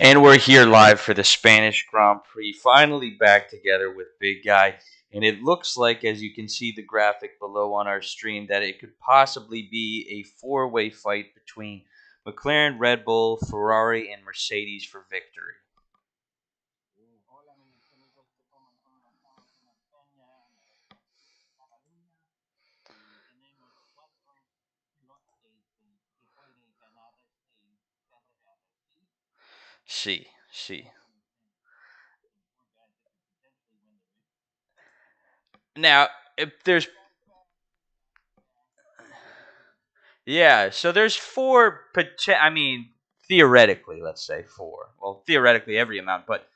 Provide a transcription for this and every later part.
And we're here live for the Spanish Grand Prix, finally back together with Big Guy. And it looks like, as you can see the graphic below on our stream, that it could possibly be a four-way fight between McLaren, Red Bull, Ferrari, and Mercedes for victory. See. Now, if there's Yeah, so there's four. I mean, theoretically, let's say four. Well, theoretically, every amount, but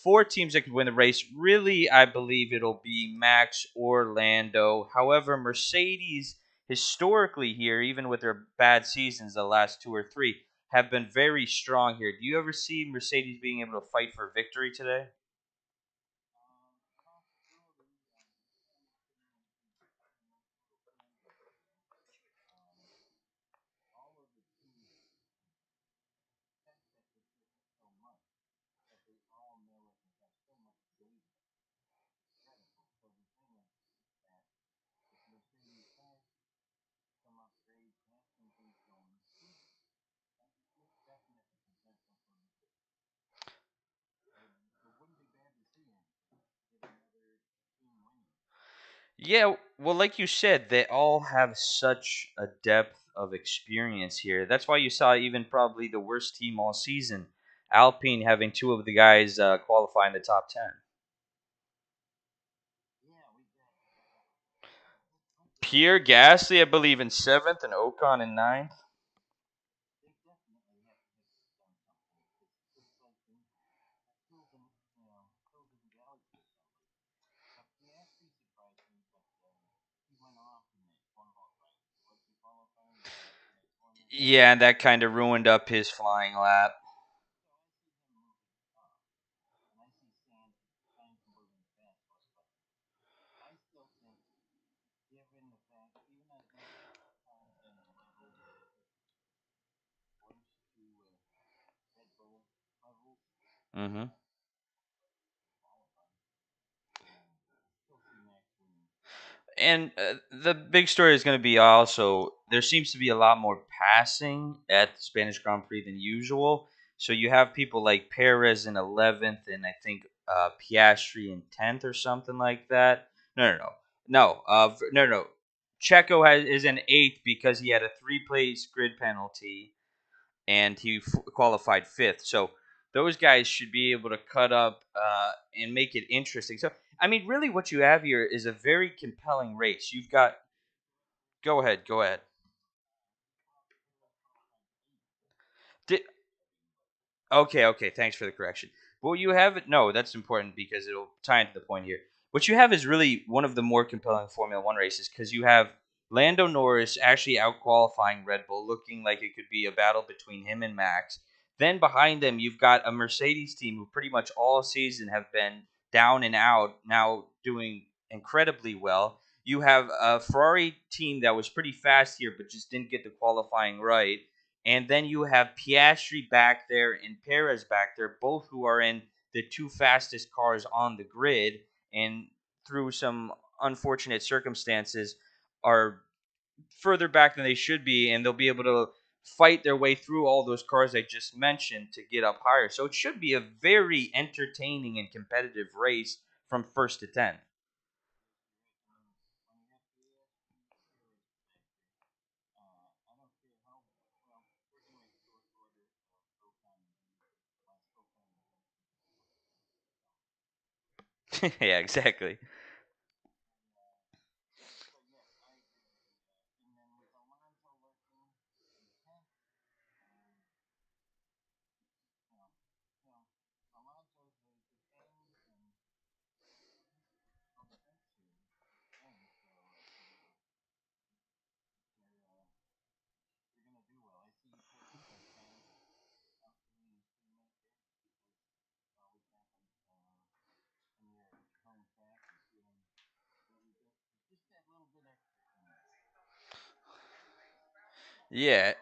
four teams that could win the race. Really, I believe it'll be Max or Lando. However, Mercedes historically here, even with their bad seasons, the last two or three, have been very strong here. Do you ever see Mercedes being able to fight for victory today? Yeah, well, like you said, they all have such a depth of experience here. That's why you saw even probably the worst team all season, Alpine, having two of the guys qualify in the top 10. Pierre Gasly, I believe, in seventh, and Ocon in ninth. Yeah, and that kind of ruined up his flying lap. Hmm. And the big story is going to be also there seems to be a lot more passing at the Spanish Grand Prix than usual. So you have people like Perez in 11th and I think Piastri in 10th or something like that. No. Checo is in 8th because he had a three-place grid penalty and he qualified 5th. So those guys should be able to cut up and make it interesting. So I mean, really, what you have here is a very compelling race. You've got. Go ahead. Go ahead. Di- okay. Thanks for the correction. Well, you have no. That's important because it'll tie into the point here. What you have is really one of the more compelling Formula One races because you have Lando Norris actually out qualifying Red Bull, looking like it could be a battle between him and Max. Then behind them, you've got a Mercedes team who pretty much all season have been down and out, now doing incredibly well. You have a Ferrari team that was pretty fast here, but just didn't get the qualifying right. And then you have Piastri back there and Perez back there, both who are in the two fastest cars on the grid, and through some unfortunate circumstances are further back than they should be, and they'll be able to fight their way through all those cars I just mentioned to get up higher. So it should be a very entertaining and competitive race from first to 10th. Yeah, exactly. Yeah,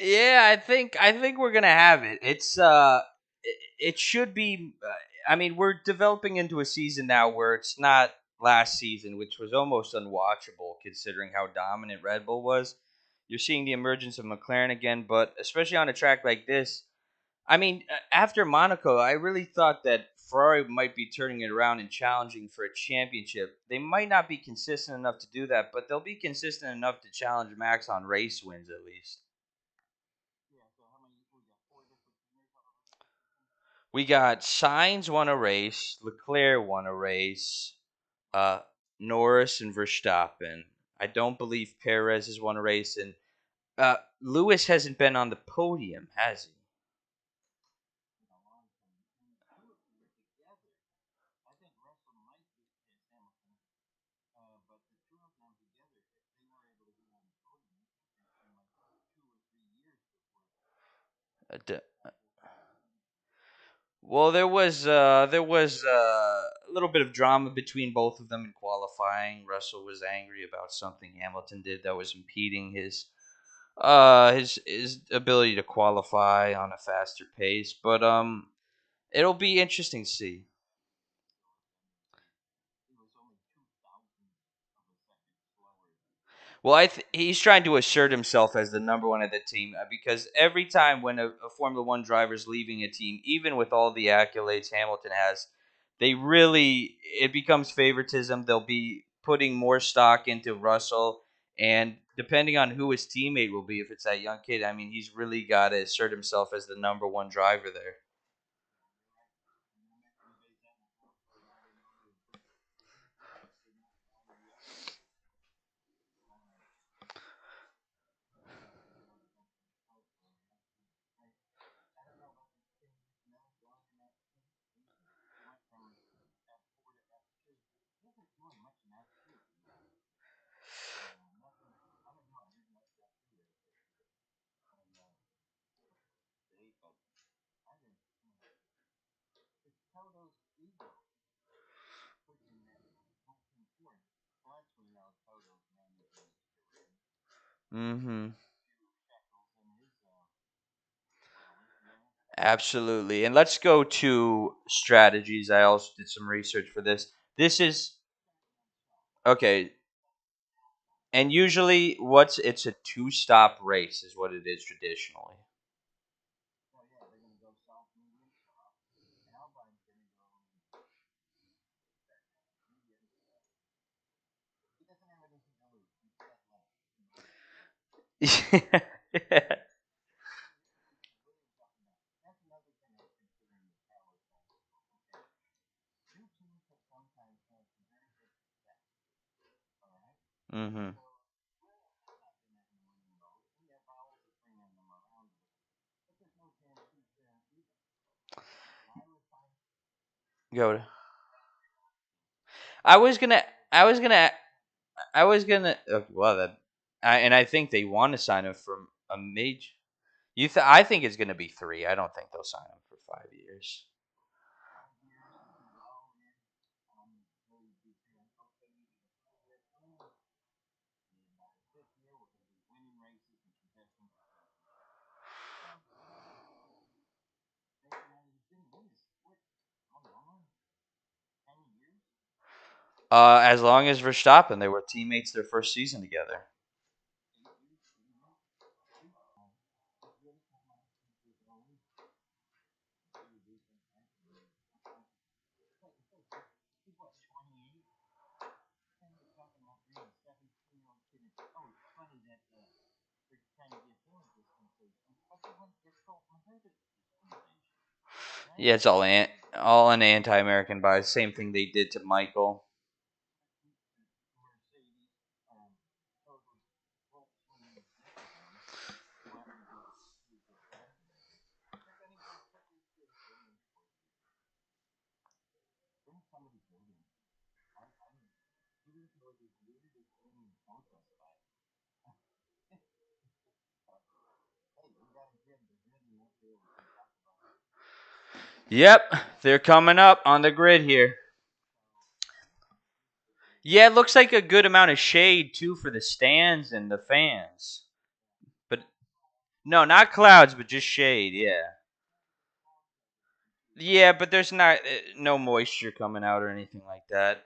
Yeah, I think we're gonna have it. It should be. I mean, we're developing into a season now where it's not last season, which was almost unwatchable considering how dominant Red Bull was. You're seeing the emergence of McLaren again, but especially on a track like this, I mean, after Monaco, I really thought that Ferrari might be turning it around and challenging for a championship. They might not be consistent enough to do that, but they'll be consistent enough to challenge Max on race wins at least. We got Sainz won a race, Leclerc won a race, uh, Norris and Verstappen. I don't believe Perez has won a race, and Lewis hasn't been on the podium, has he? D- Well, there was a little bit of drama between both of them in qualifying. Russell was angry about something Hamilton did that was impeding his ability to qualify on a faster pace. But it'll be interesting to see. Well, he's trying to assert himself as the number one of the team because every time when a Formula One driver is leaving a team, even with all the accolades Hamilton has, they really it becomes favoritism. They'll be putting more stock into Russell, and depending on who his teammate will be, if it's that young kid, I mean, he's really got to assert himself as the number one driver there. Mm-hmm. Absolutely. And let's go to strategies. I also did some research for this. This is okay. And usually, it's a two-stop race is what it is traditionally. Mm-hmm. Go to. I was gonna. I was gonna. I was gonna. Well, and I think they want to sign him from a major. I think it's gonna be three. I don't think they'll sign him for 5 years. As long as Verstappen, they were teammates their first season together. Yeah, it's all an anti-American bias. Same thing they did to Michael. Yep, they're coming up on the grid here. Yeah, it looks like a good amount of shade too for the stands and the fans. But No, not clouds, but just shade. Yeah. Yeah, but there's not no moisture coming out or anything like that.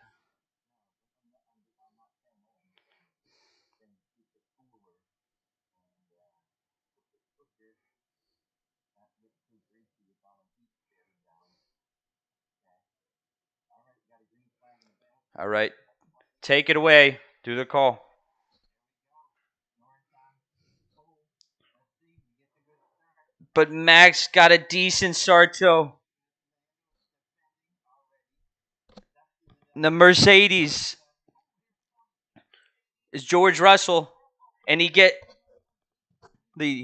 All right. Take it away. Do the call. But Max got a decent start to the Mercedes is George Russell, and he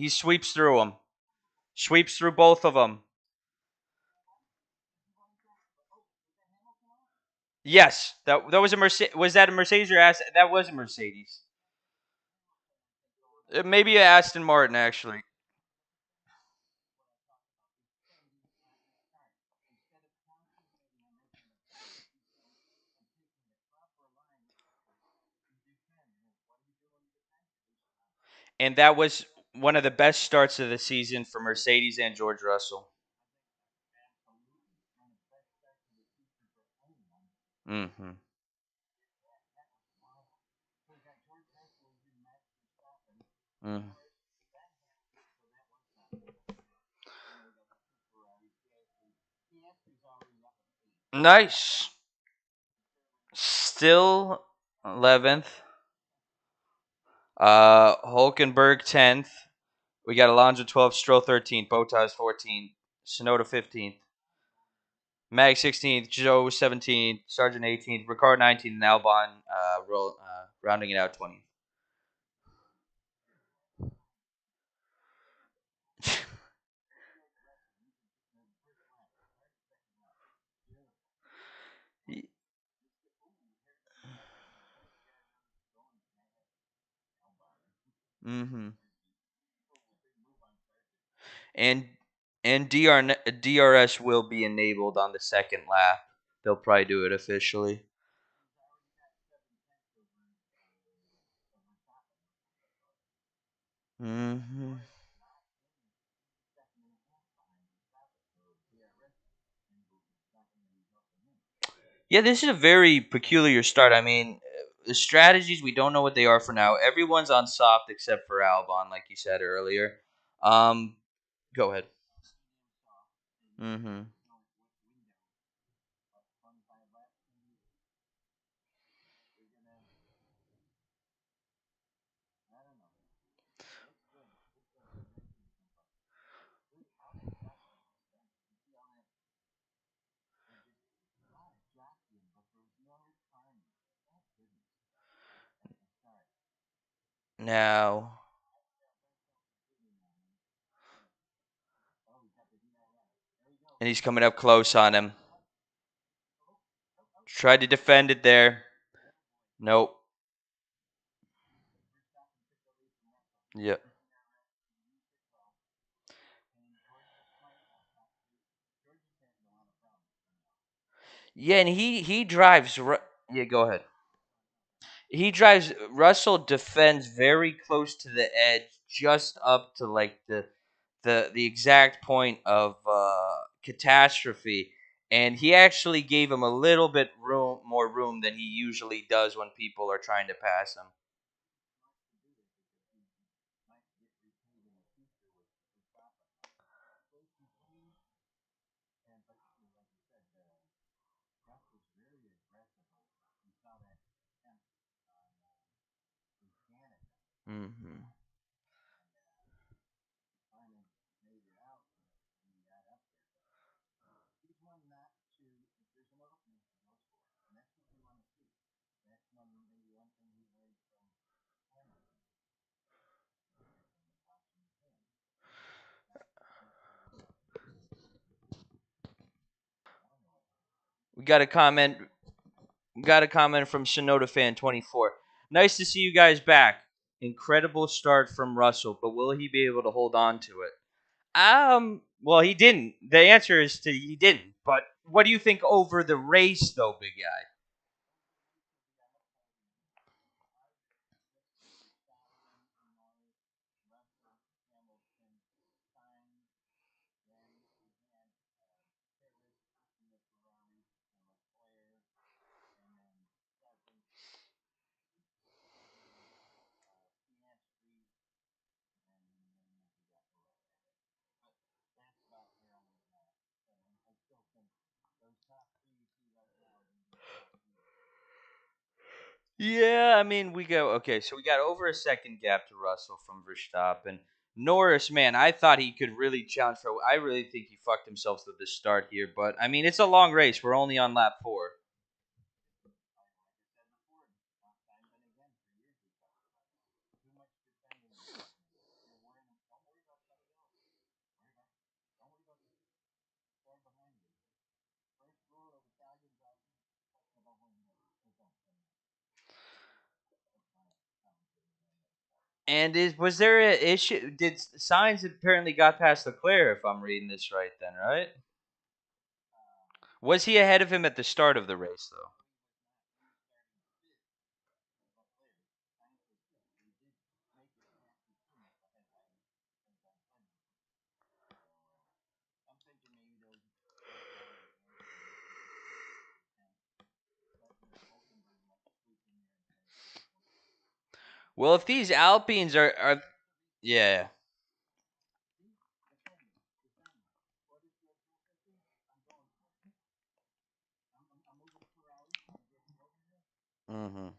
sweeps through them, sweeps through both of them. Yes, that was a Mercedes. Was that a Mercedes or Aston? That was a Mercedes. Maybe a Aston Martin actually. And that was one of the best starts of the season for Mercedes and George Russell. Mm-hmm. Mm. Nice. Still 11th. Hulkenberg 10th. We got Alonso 12th, Stroll 13th, Bottas 14th, Sonoda 15th, Mag 16th, Joe 17th, Sargent 18th, Ricard 19th, and Albon rounding it out 20th. Mm-hmm. And DRS will be enabled on the second lap. They'll probably do it officially. Mm-hmm. Yeah, this is a very peculiar start. I mean, the strategies we don't know what they are for now. Everyone's on soft except for Albon, like you said earlier. Um, Go ahead. Mm-hmm. Now, and he's coming up close on him. Tried to defend it there. Nope. Yep. Yeah, and he drives. Yeah, go ahead. He drives. Russell defends very close to the edge, just up to like the exact point of catastrophe, and he actually gave him a little bit more room than he usually does when people are trying to pass him. Hmm. We got a comment. Got a comment from Shinoda Fan 24. Nice to see you guys back. Incredible start from Russell, but will he be able to hold on to it? Well, he didn't. The answer is to he didn't. But what do you think over the race, though, big guy? Yeah, I mean, we go okay. So we got over a second gap to Russell from Verstappen. Norris, man, I thought he could really challenge for. I really think he fucked himself to the start here, but I mean, it's a long race. We're only on lap 4. And is was there a issue? Did Signs apparently got past Leclerc? If I'm reading this right, then right? Was he ahead of him at the start of the race though? Well, if these Alpines are yeah. Hmm.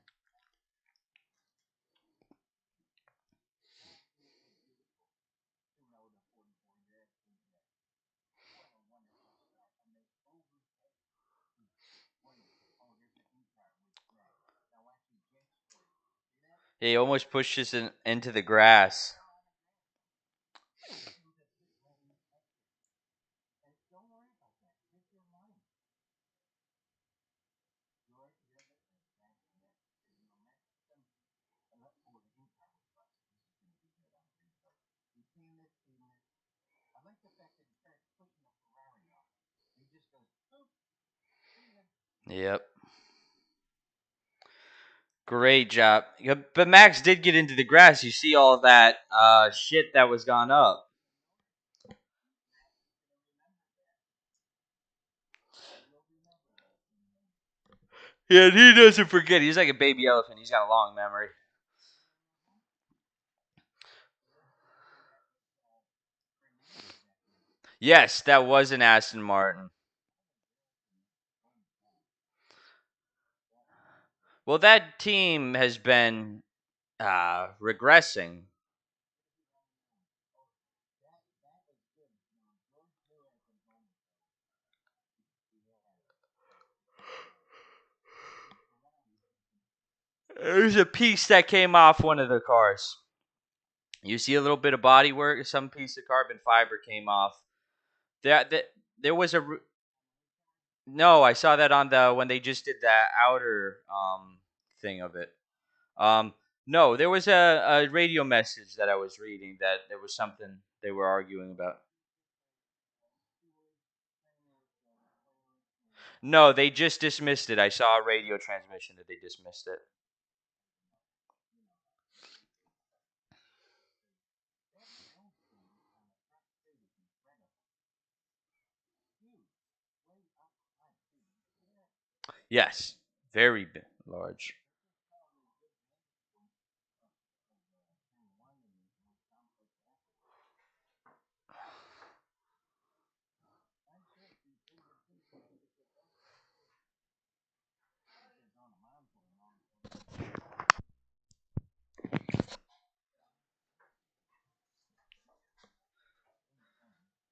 He almost pushes into the grass. Yep. Great job. Yeah, but Max did get into the grass. You see all that shit that was gone up. Yeah, and he doesn't forget. He's like a baby elephant. He's got a long memory. Yes, that was an Aston Martin. Well, that team has been regressing. There's a piece that came off one of the cars. You see a little bit of body work. Some piece of carbon fiber came off. That there was a no. I saw that on the when they just did that outer thing of it. Um, no, there was a radio message that I was reading that there was something they were arguing about. No, they just dismissed it. I saw a radio transmission that they dismissed it. Yes, very large.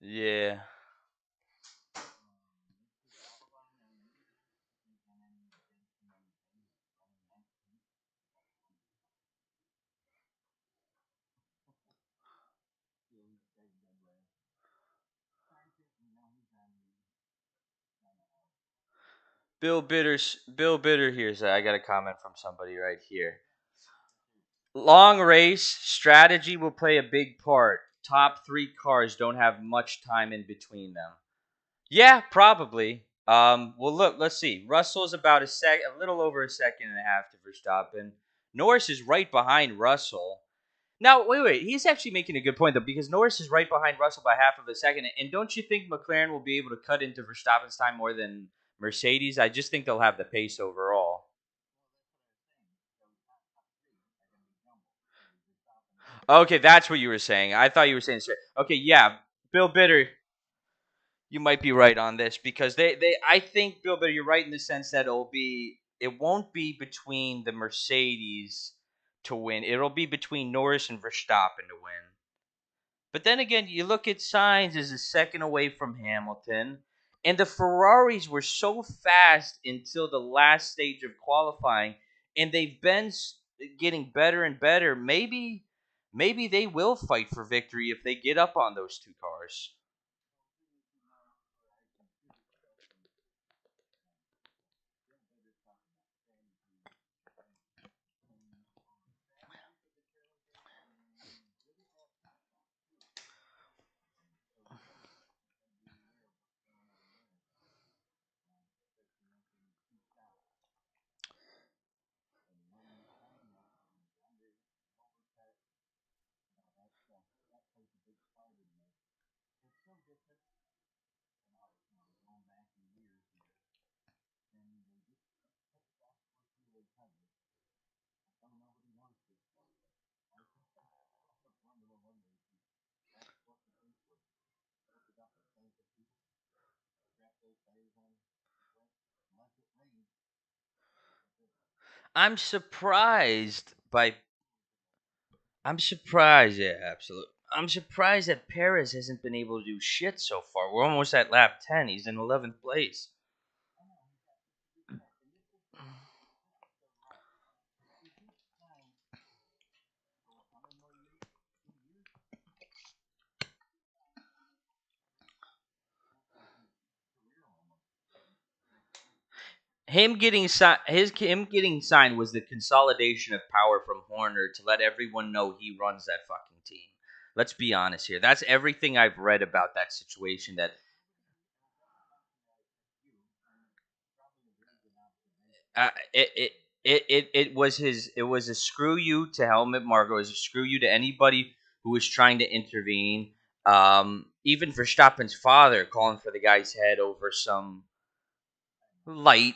Yeah, Bill Bitter here said I got a comment from somebody right here. Long race strategy will play a big part. Top three cars don't have much time in between them. Yeah, probably. Well, look, let's see. Russell's about a little over a second and a half to Verstappen. Norris is right behind Russell. Now, wait. He's actually making a good point though, because Norris is right behind Russell by half of a second. And don't you think McLaren will be able to cut into Verstappen's time more than Mercedes? I just think they'll have the pace overall. Okay, that's what you were saying. I thought you were saying straight. Okay, yeah, Bill Bitter, you might be right on this because they I think Bill Bitter, you're right in the sense that it'll be it won't be between the Mercedes to win. It'll be between Norris and Verstappen to win. But then again, you look at Sainz as a second away from Hamilton, and the Ferraris were so fast until the last stage of qualifying, and they've been getting better and better. Maybe they will fight for victory if they get up on those two cars. I'm surprised by I'm surprised, yeah, absolutely. I'm surprised that Perez hasn't been able to do shit so far. We're almost at lap 10. He's in 11th place. Him getting signed was the consolidation of power from Horner to let everyone know he runs that fucking team. Let's be honest here. That's everything I've read about that situation. That it was his. It was a screw you to Helmut Marko. It was a screw you to anybody who was trying to intervene. Even Verstappen's father calling for the guy's head over some light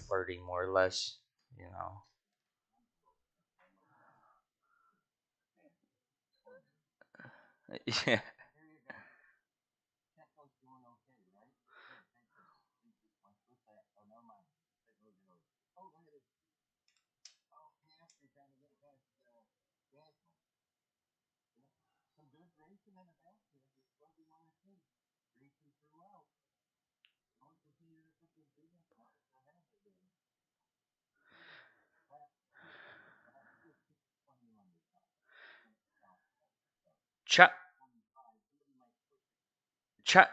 flirting, more or less. You know. Yeah. Ch- Ch-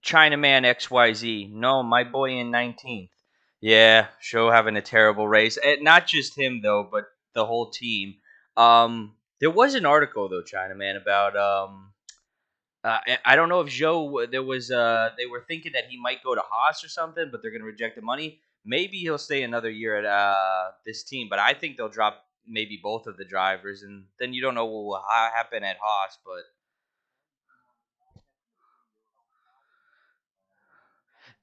Chinaman XYZ. No, my boy in 19th. Yeah, show having a terrible race. Not just him though, but the whole team. There was an article though, Chinaman, about I don't know if Joe there was they were thinking that he might go to Haas or something, but they're going to reject the money. Maybe he'll stay another year at this team, but I think they'll drop maybe both of the drivers, and then you don't know what will happen at Haas. But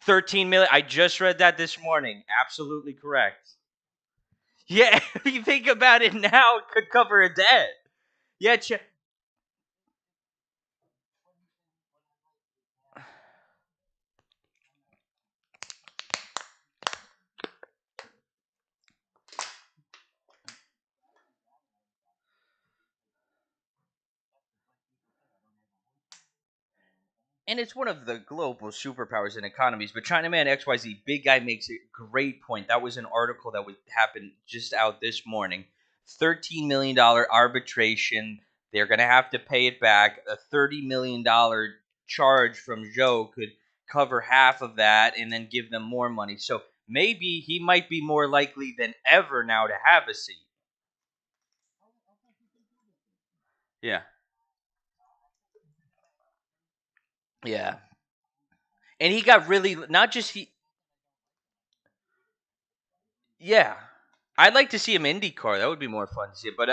13 million. I just read that this morning. Absolutely correct. Yeah, if you think about it now, it could cover a debt. Yeah, and it's one of the global superpowers and economies. But Chinaman XYZ, big guy, makes a great point. That was an article that would happen just out this morning. $13 million arbitration. They're going to have to pay it back. A $30 million charge from Joe could cover half of that and then give them more money. So maybe he might be more likely than ever now to have a seat. Yeah. Yeah. And he got really not just he yeah. I'd like to see him IndyCar. That would be more fun to see. But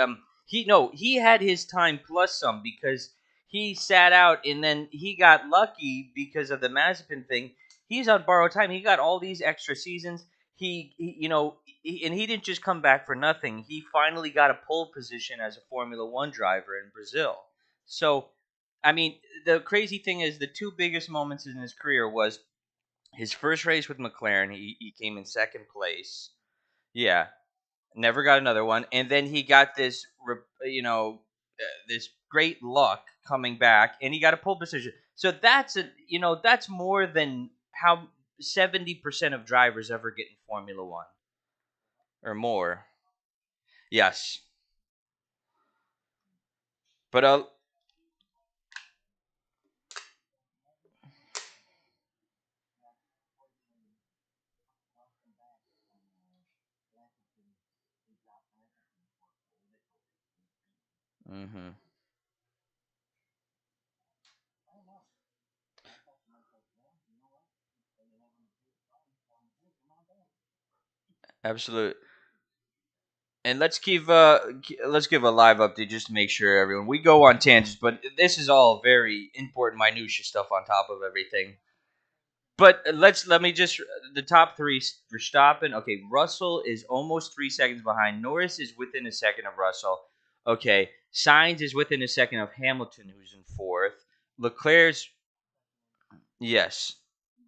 he no, he had his time plus some because he sat out and then he got lucky because of the Mazepin thing. He's on borrowed time. He got all these extra seasons. And he didn't just come back for nothing. He finally got a pole position as a Formula One driver in Brazil. So, I mean, the crazy thing is the two biggest moments in his career was His first race with McLaren, he came in second place. Yeah, never got another one, and then he got this, this great luck coming back, and he got a pole position. So that's more than how 70% of drivers ever get in Formula One or more. Yes, but hmm absolute. And let's give a live update just to make sure everyone. We go on tangents, but this is all very important minutia stuff on top of everything. But let me just the top three: Verstappen. Okay, Russell is almost 3 seconds behind. Norris is within a second of Russell. Okay, Sainz is within a second of Hamilton, who's in fourth. Leclerc's yes,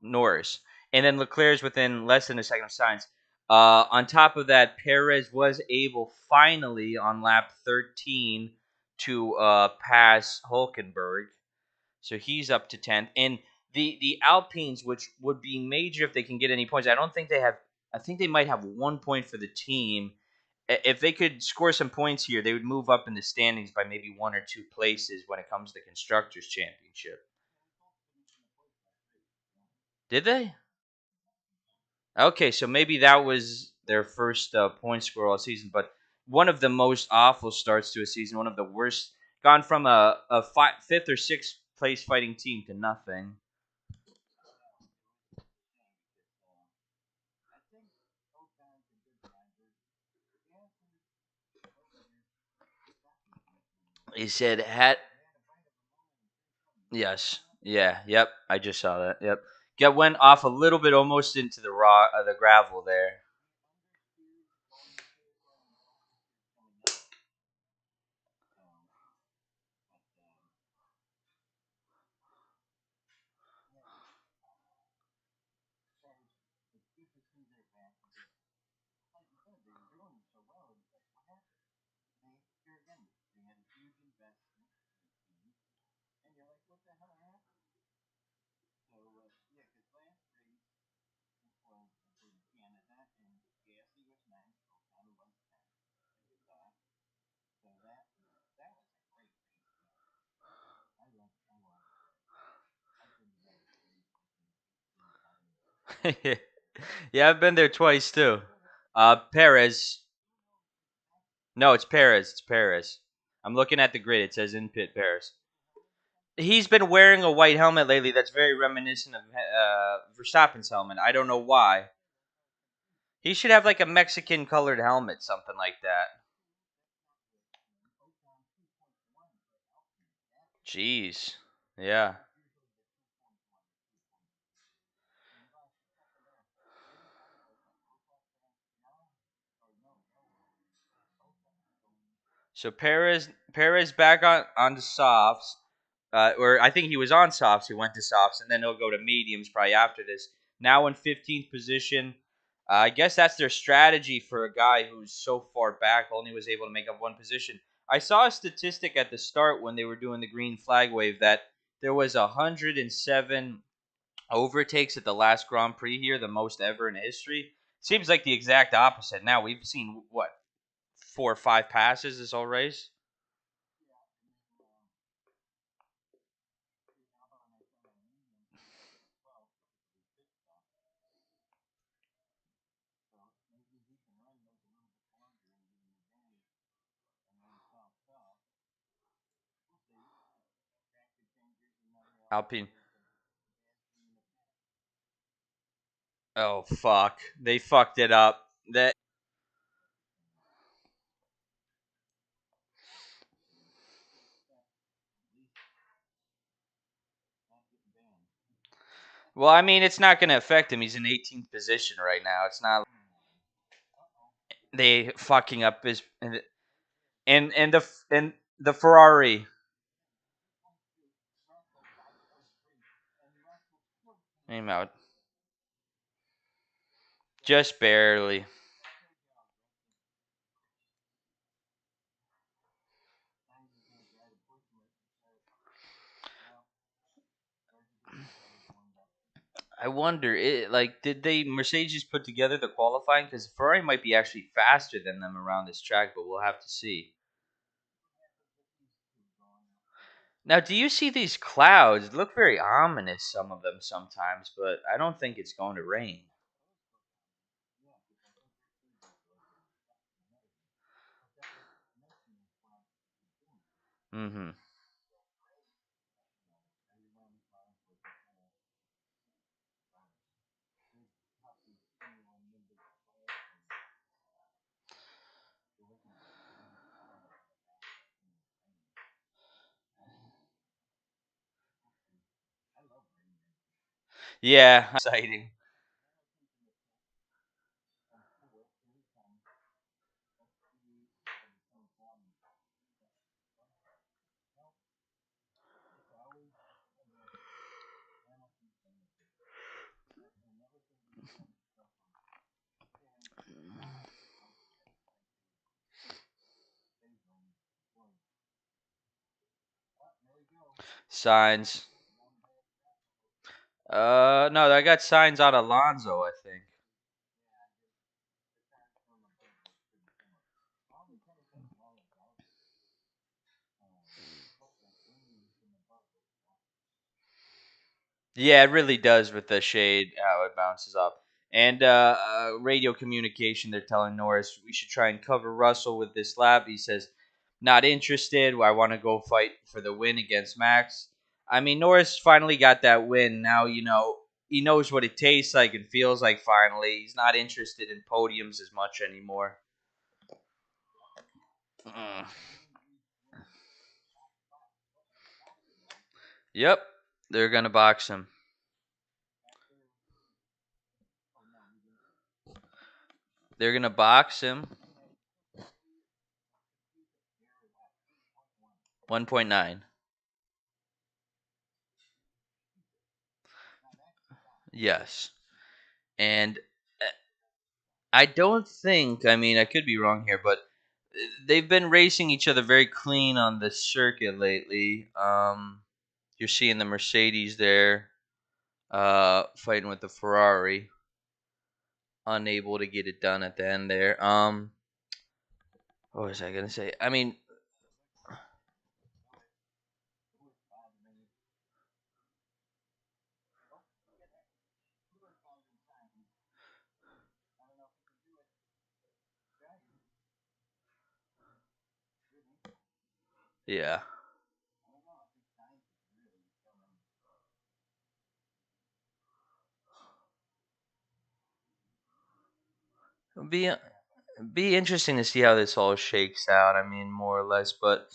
Norris, and then Leclerc's within less than a second of Sainz. On top of that, Perez was able finally on lap 13 to pass Hulkenberg. So he's up to 10th. And the Alpines, which would be major if they can get any points, I don't think they have. I think they might have 1 point for the team. If they could score some points here, they would move up in the standings by maybe 1 or 2 places when it comes to the Constructors' Championship. Did they? Okay, so maybe that was their first point score all season, but one of the most awful starts to a season, one of the worst. Gone from a fifth or sixth place fighting team to nothing. He said, "Hat Yes. Yeah. Yep. I just saw that. Yep. Get went off a little bit, almost into the gravel there. Yeah, I've been there twice too. Perez. No, it's Perez. It's Perez. I'm looking at the grid. It says in pit Perez. He's been wearing a white helmet lately. That's very reminiscent of Verstappen's helmet. I don't know why. He should have like a Mexican colored helmet, something like that. Jeez. Yeah. So Perez back on the softs, or I think he was on softs. He went to softs, and then he'll go to mediums probably after this. Now in 15th position. I guess that's their strategy for a guy who's so far back, only was able to make up one position. I saw a statistic at the start when they were doing the green flag wave that there was 107 overtakes at the last Grand Prix here, the most ever in history. Seems like the exact opposite. Now we've seen what 4 or 5 passes this whole race. Alpine. Oh fuck! They fucked it up. That well, I mean, it's not going to affect him. He's in 18th position right now. It's not they fucking up his and the Ferrari. Name out. Just barely. I wonder, like, did they Mercedes put together the qualifying? Because Ferrari might be actually faster than them around this track, but we'll have to see. Now, do you see these clouds? They look very ominous, some of them sometimes, but I don't think it's going to rain. Mm-hmm. Yeah, exciting. Signs. No, I got signs on Alonso, I think. Yeah, it really does with the shade, how it bounces off. And radio communication, they're telling Norris we should try and cover Russell with this lap. He says, not interested. I want to go fight for the win against Max. I mean, Norris finally got that win. Now, he knows what it tastes like and feels like finally. He's not interested in podiums as much anymore. Mm. Yep, they're going to box him. They're going to box him. 1.9. Yes. And I don't think, I mean, I could be wrong here, but they've been racing each other very clean on the circuit lately. You're seeing the Mercedes there fighting with the Ferrari, unable to get it done at the end there. What was I going to say? I mean, yeah. It'll be interesting to see how this all shakes out. I mean, more or less, but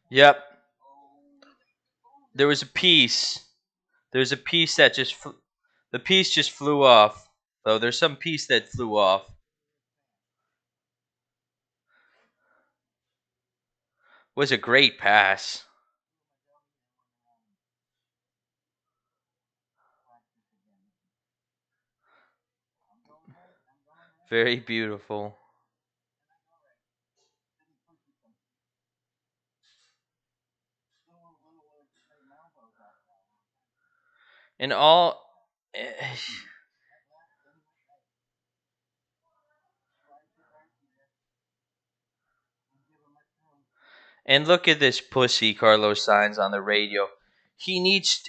yep. There was a piece. There's a piece that the piece just flew off. Though there's some piece that flew off. Was a great pass. Very beautiful. And all and look at this pussy Carlos Sainz on the radio. He needs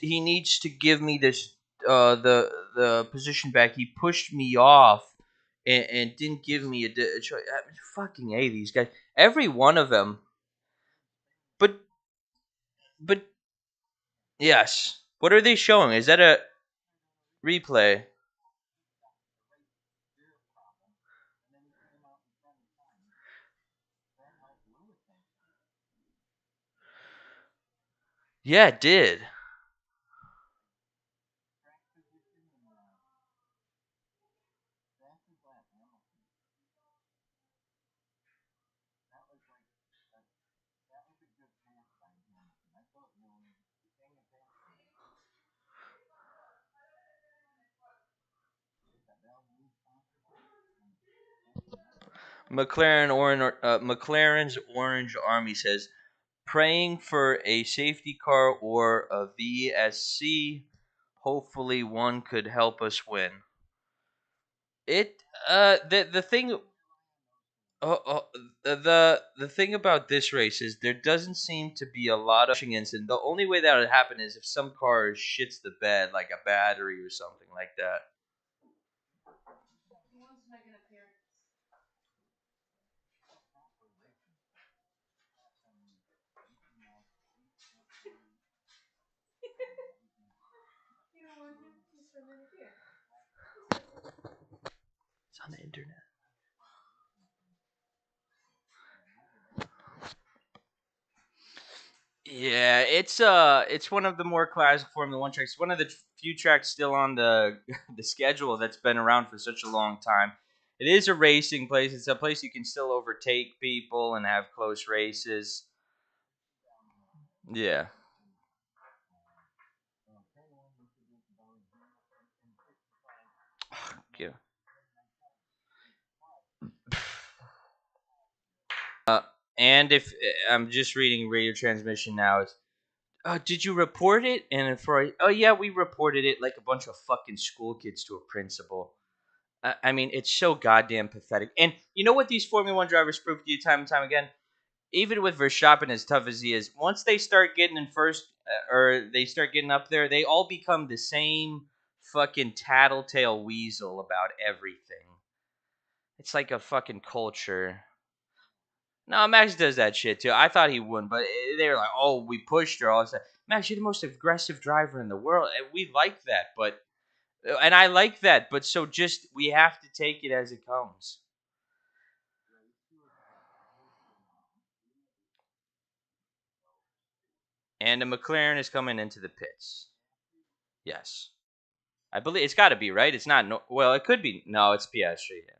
to give me this the position back. He pushed me off and didn't give me a choice. I mean, fucking a these guys. Every one of them. But but yes. What are they showing? Is that a replay? Yeah, it did. McLaren's Orange Army says praying for a safety car or a VSC. Hopefully, one could help us win. It the thing the thing about this race is there doesn't seem to be a lot of incident. The only way that would happen is if some car shits the bed, like a battery or something like that. It's on the internet. Yeah, it's one of the more classic Formula One tracks. One of the few tracks still on the the schedule that's been around for such a long time. It is a racing place. It's a place you can still overtake people and have close races. Yeah. Yeah. And if I'm just reading radio transmission now, it's did you report it? And for oh yeah, we reported it like a bunch of fucking school kids to a principal. I mean, it's so goddamn pathetic. And you know what these Formula One drivers prove to you time and time again? Even with Verstappen, as tough as he is, once they start getting in first or they start getting up there, they all become the same fucking tattletale weasel about everything. It's like a fucking culture. No, Max does that shit too. I thought he wouldn't, but they were like, "Oh, we pushed her." All this. Max, you're the most aggressive driver in the world, and we like that. But and I like that, but so just we have to take it as it comes. And the McLaren is coming into the pits. Yes, I believe it's got to be right. It's not. No, well, it could be. No, it's Piastri. Yeah.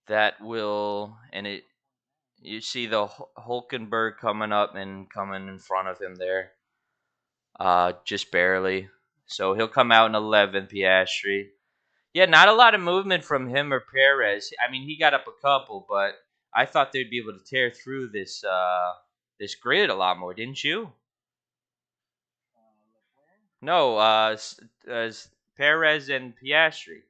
That will, and it. You see the Hulkenberg coming up and coming in front of him there, just barely. So he'll come out in 11th, Piastri. Yeah, not a lot of movement from him or Perez. I mean, he got up a couple, but I thought they'd be able to tear through this grid a lot more, didn't you? No, Perez and Piastri.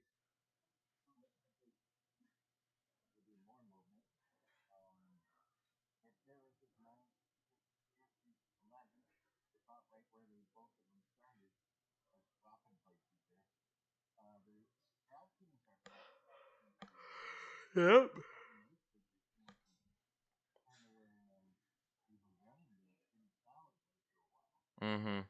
Yep. Mm-hmm.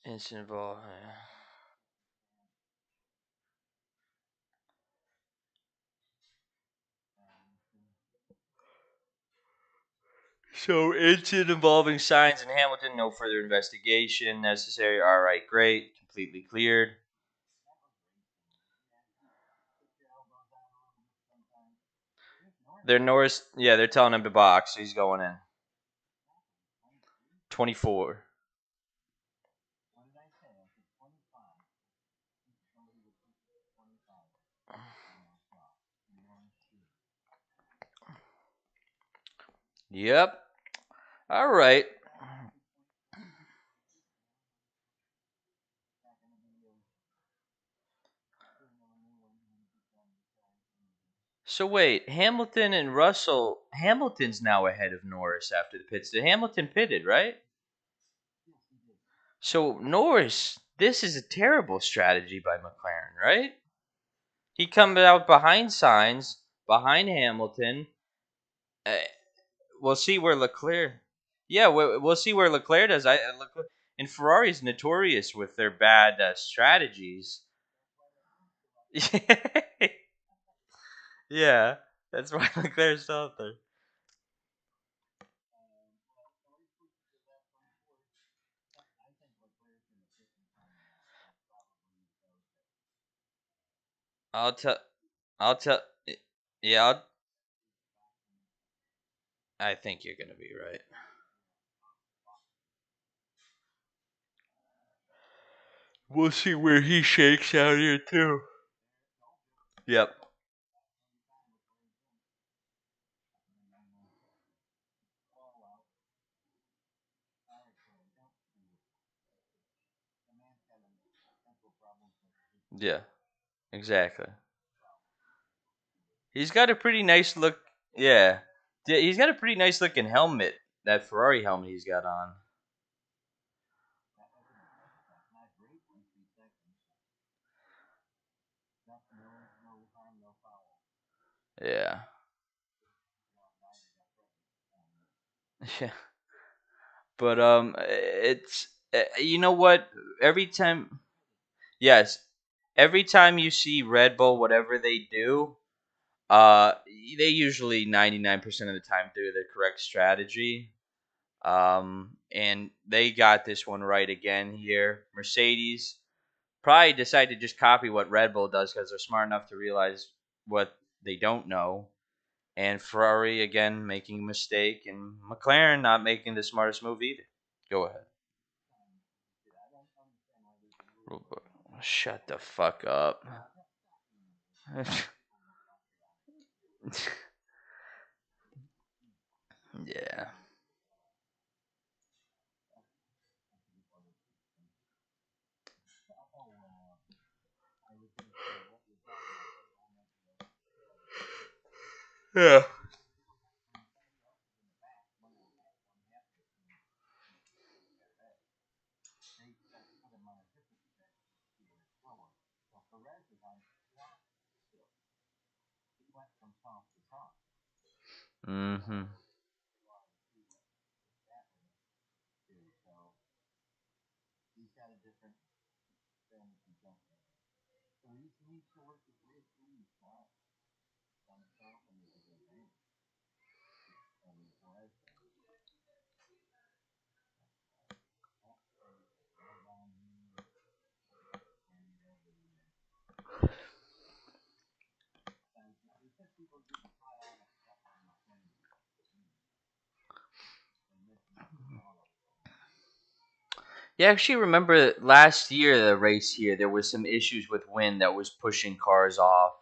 Instant ball. So incident involving signs in Hamilton. No further investigation necessary. All right, great. Completely cleared. They're Norris. Yeah, they're telling him to box. So he's going in. 24. Yep. All right. So wait, Hamilton and Russell. Hamilton's now ahead of Norris after the pits. Did Hamilton pitted, right? So Norris, this is a terrible strategy by McLaren, right? He comes out behind Signs, behind Hamilton. Uh, we'll see where Leclerc. Yeah, we'll see where Leclerc does. And Ferrari's notorious with their bad strategies. Yeah, that's why Leclerc's still out there. I'll tell. I'll tell. Yeah, I think you're gonna be right. We'll see where he shakes out here too. Yep. Yeah. Exactly. He's got a pretty nice look. Yeah. Yeah, he's got a pretty nice looking helmet. That Ferrari helmet he's got on. Yeah. Yeah. But it's you know what? Every time, yes, every time you see Red Bull, whatever they do, uh, they usually 99% of the time do the correct strategy. And they got this one right again here. Mercedes probably decided to just copy what Red Bull does because they're smart enough to realize what they don't know. And Ferrari again making a mistake, and McLaren not making the smartest move either. Go ahead. Shut the fuck up. Yeah. Yeah. Mm-hmm. Yeah, actually remember last year the race here there was some issues with wind that was pushing cars off.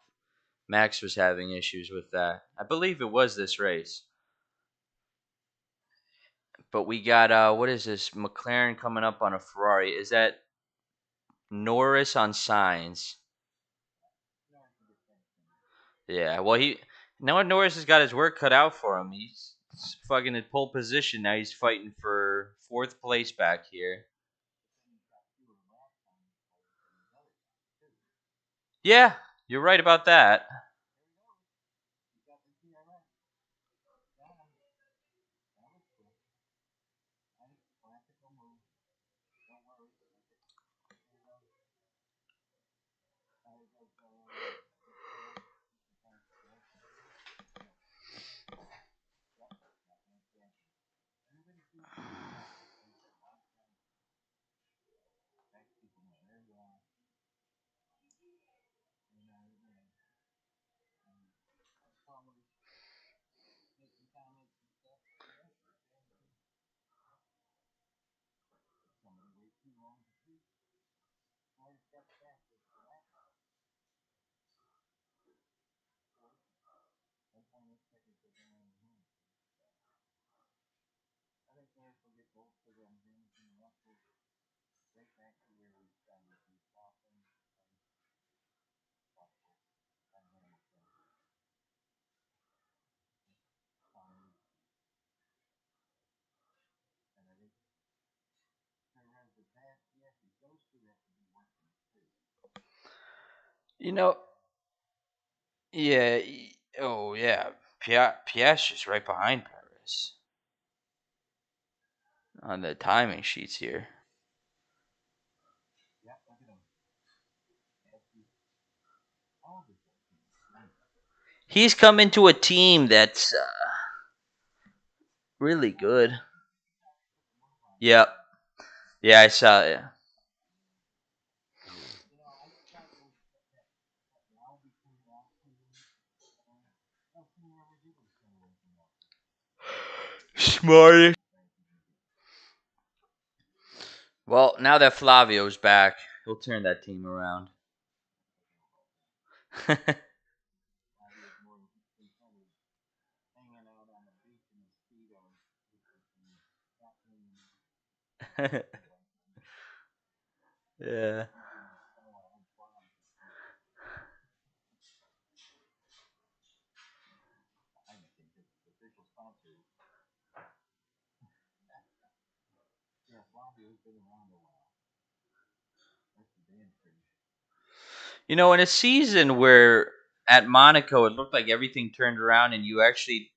Max was having issues with that. I believe it was this race. But we got what is this? McLaren coming up on a Ferrari. Is that Norris on signs? Yeah. Well, he now Norris has got his work cut out for him. He's fucking in pole position now. He's fighting for fourth place back here. Yeah, you're right about that. You know, yeah. Oh, yeah. Piash is right behind Paris on the timing sheets here. He's come into a team that's really good. Yep. Yeah, I saw it. Smart. Well, now that Flavio's back, he'll turn that team around. Yeah. In a season where at Monaco it looked like everything turned around and you actually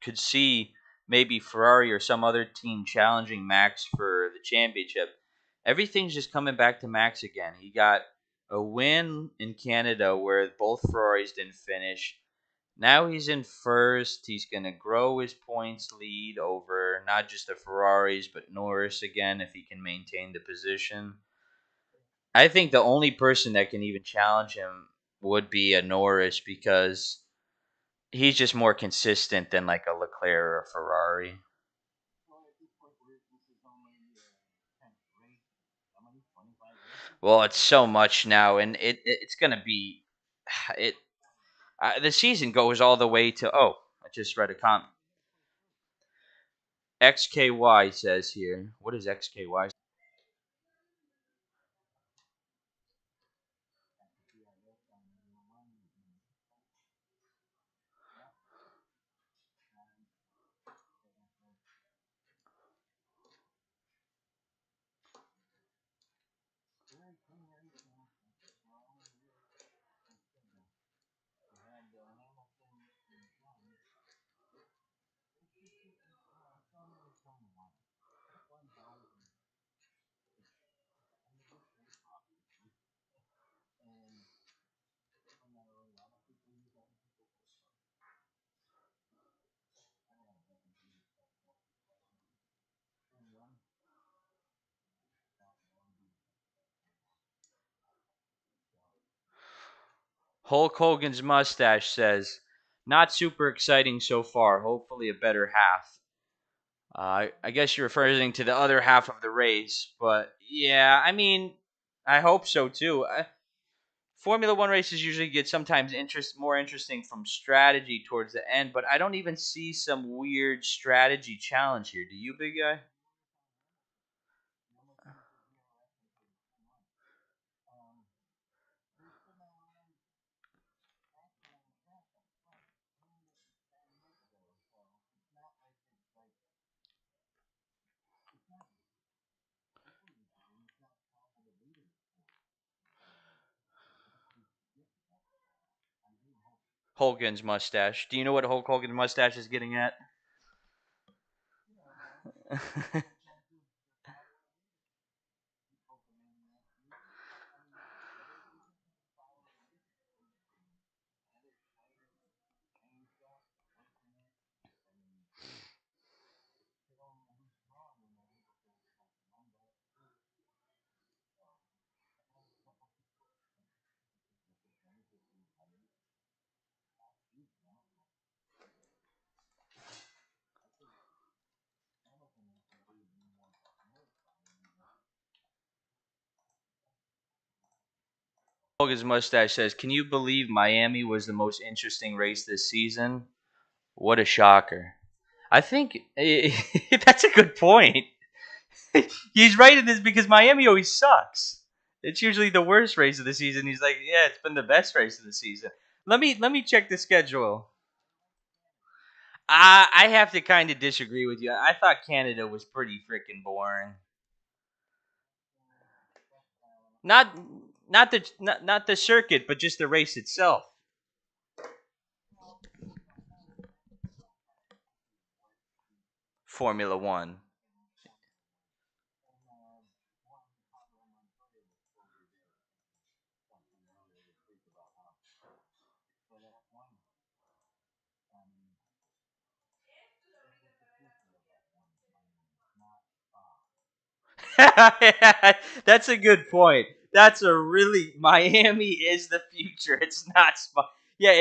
could see maybe Ferrari or some other team challenging Max for the championship, everything's just coming back to Max again. He got a win in Canada where both Ferraris didn't finish. Now he's in first. He's going to grow his points lead over not just the Ferraris, but Norris again if he can maintain the position. I think the only person that can even challenge him would be a Norris because he's just more consistent than like a Leclerc or a Ferrari. Well, it's so much now, and it's gonna be it. The season goes all the way to I just read a comment. XKY says here. What is XKY? Hulk Hogan's mustache says, "Not super exciting so far. Hopefully, a better half." I guess you're referring to the other half of the race, but yeah, I mean, I hope so too. Formula One races usually get sometimes more interesting from strategy towards the end, but I don't even see some weird strategy challenge here. Do you, big guy? Hogan's mustache. Do you know what Hulk Hogan's mustache is getting at? Hogan's mustache says, "Can you believe Miami was the most interesting race this season? What a shocker!" I think that's a good point. He's right in this because Miami always sucks. It's usually the worst race of the season. He's like, yeah, it's been the best race of the season. Let me check the schedule. I have to kind of disagree with you. I thought Canada was pretty freaking boring. Not not the circuit, but just the race itself. Formula One. That's a good point. That's a really Miami is the future. It's not smart. Yeah,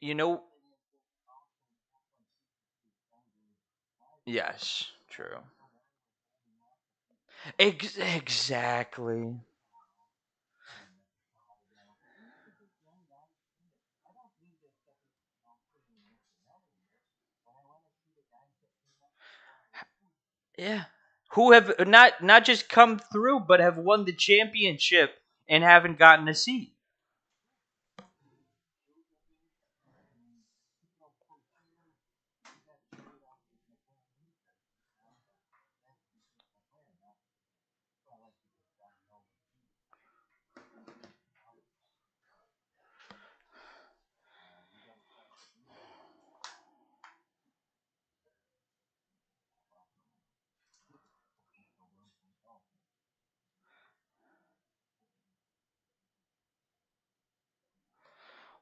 you know. Yes, true. Exactly. Yeah. Who have not just come through, but have won the championship and haven't gotten a seat.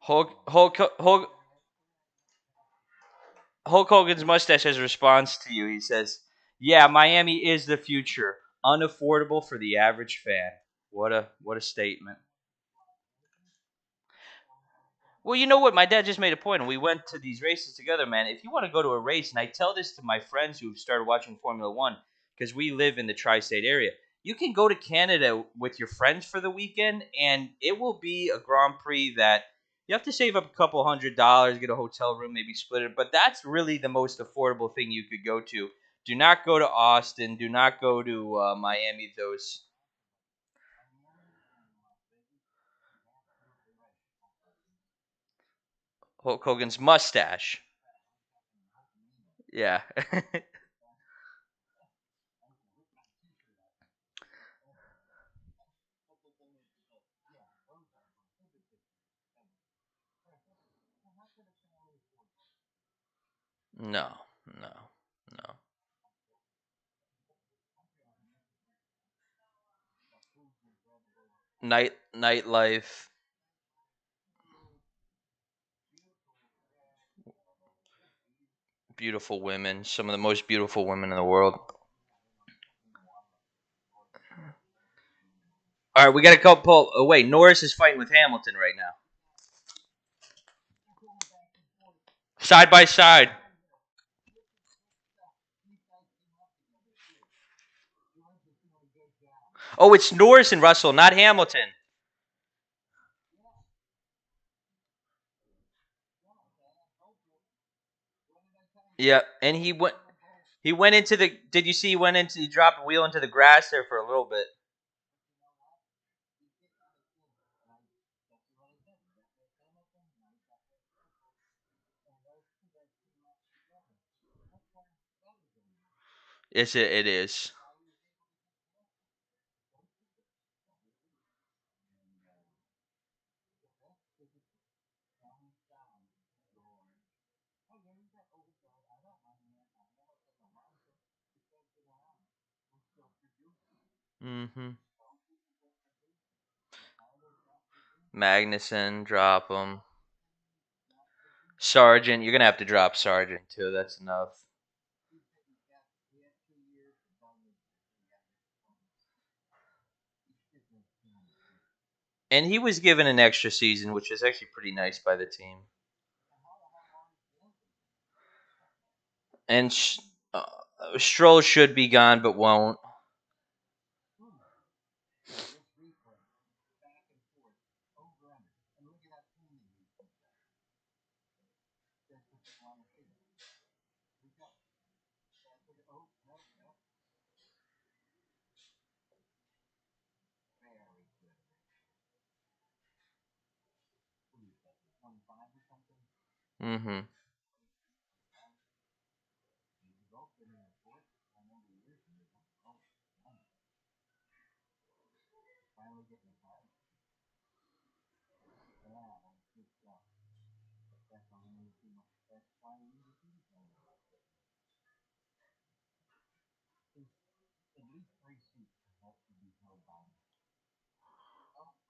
Hulk Hulk Hogan's mustache has a response to you. He says, "Yeah, Miami is the future. Unaffordable for the average fan." What a statement. Well, you know what? My dad just made a point, and we went to these races together, man. If you want to go to a race, and I tell this to my friends who've started watching Formula One, because we live in the tri state area, you can go to Canada with your friends for the weekend, and it will be a Grand Prix that you have to save up a couple $100, get a hotel room, maybe split it. But that's really the most affordable thing you could go to. Do not go to Austin. Do not go to Miami. Those Hulk Hogan's mustache. Yeah. No, no, no. Nightlife, beautiful women, some of the most beautiful women in the world. All right, we got a couple. Oh wait, Norris is fighting with Hamilton right now, side by side. Oh, it's Norris and Russell, not Hamilton. Yeah, and he went into the. Did you see? He went into. He dropped a wheel into the grass there for a little bit. It is. Mm-hmm. Magnuson, drop him. Sargent, you're gonna have to drop Sargent too. That's enough. And he was given an extra season, which is actually pretty nice by the team. And uh, Stroll should be gone, but won't. Mm-hmm.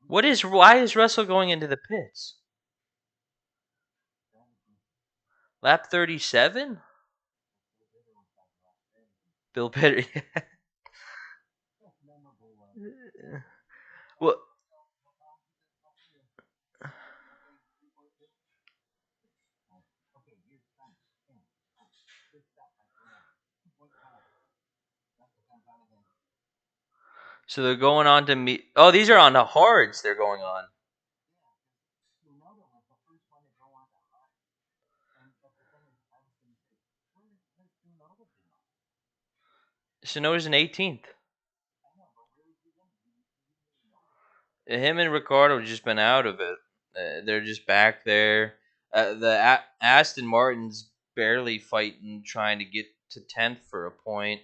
Why is Russell going into the pits? Lap 37? Bill Pitter. Well, so they're going on to meet. Oh, these are on the hards. They're going on. Sonoda's in 18th. Him and Ricardo just been out of it. They're just back there. Aston Martin's barely fighting, trying to get to 10th for a point.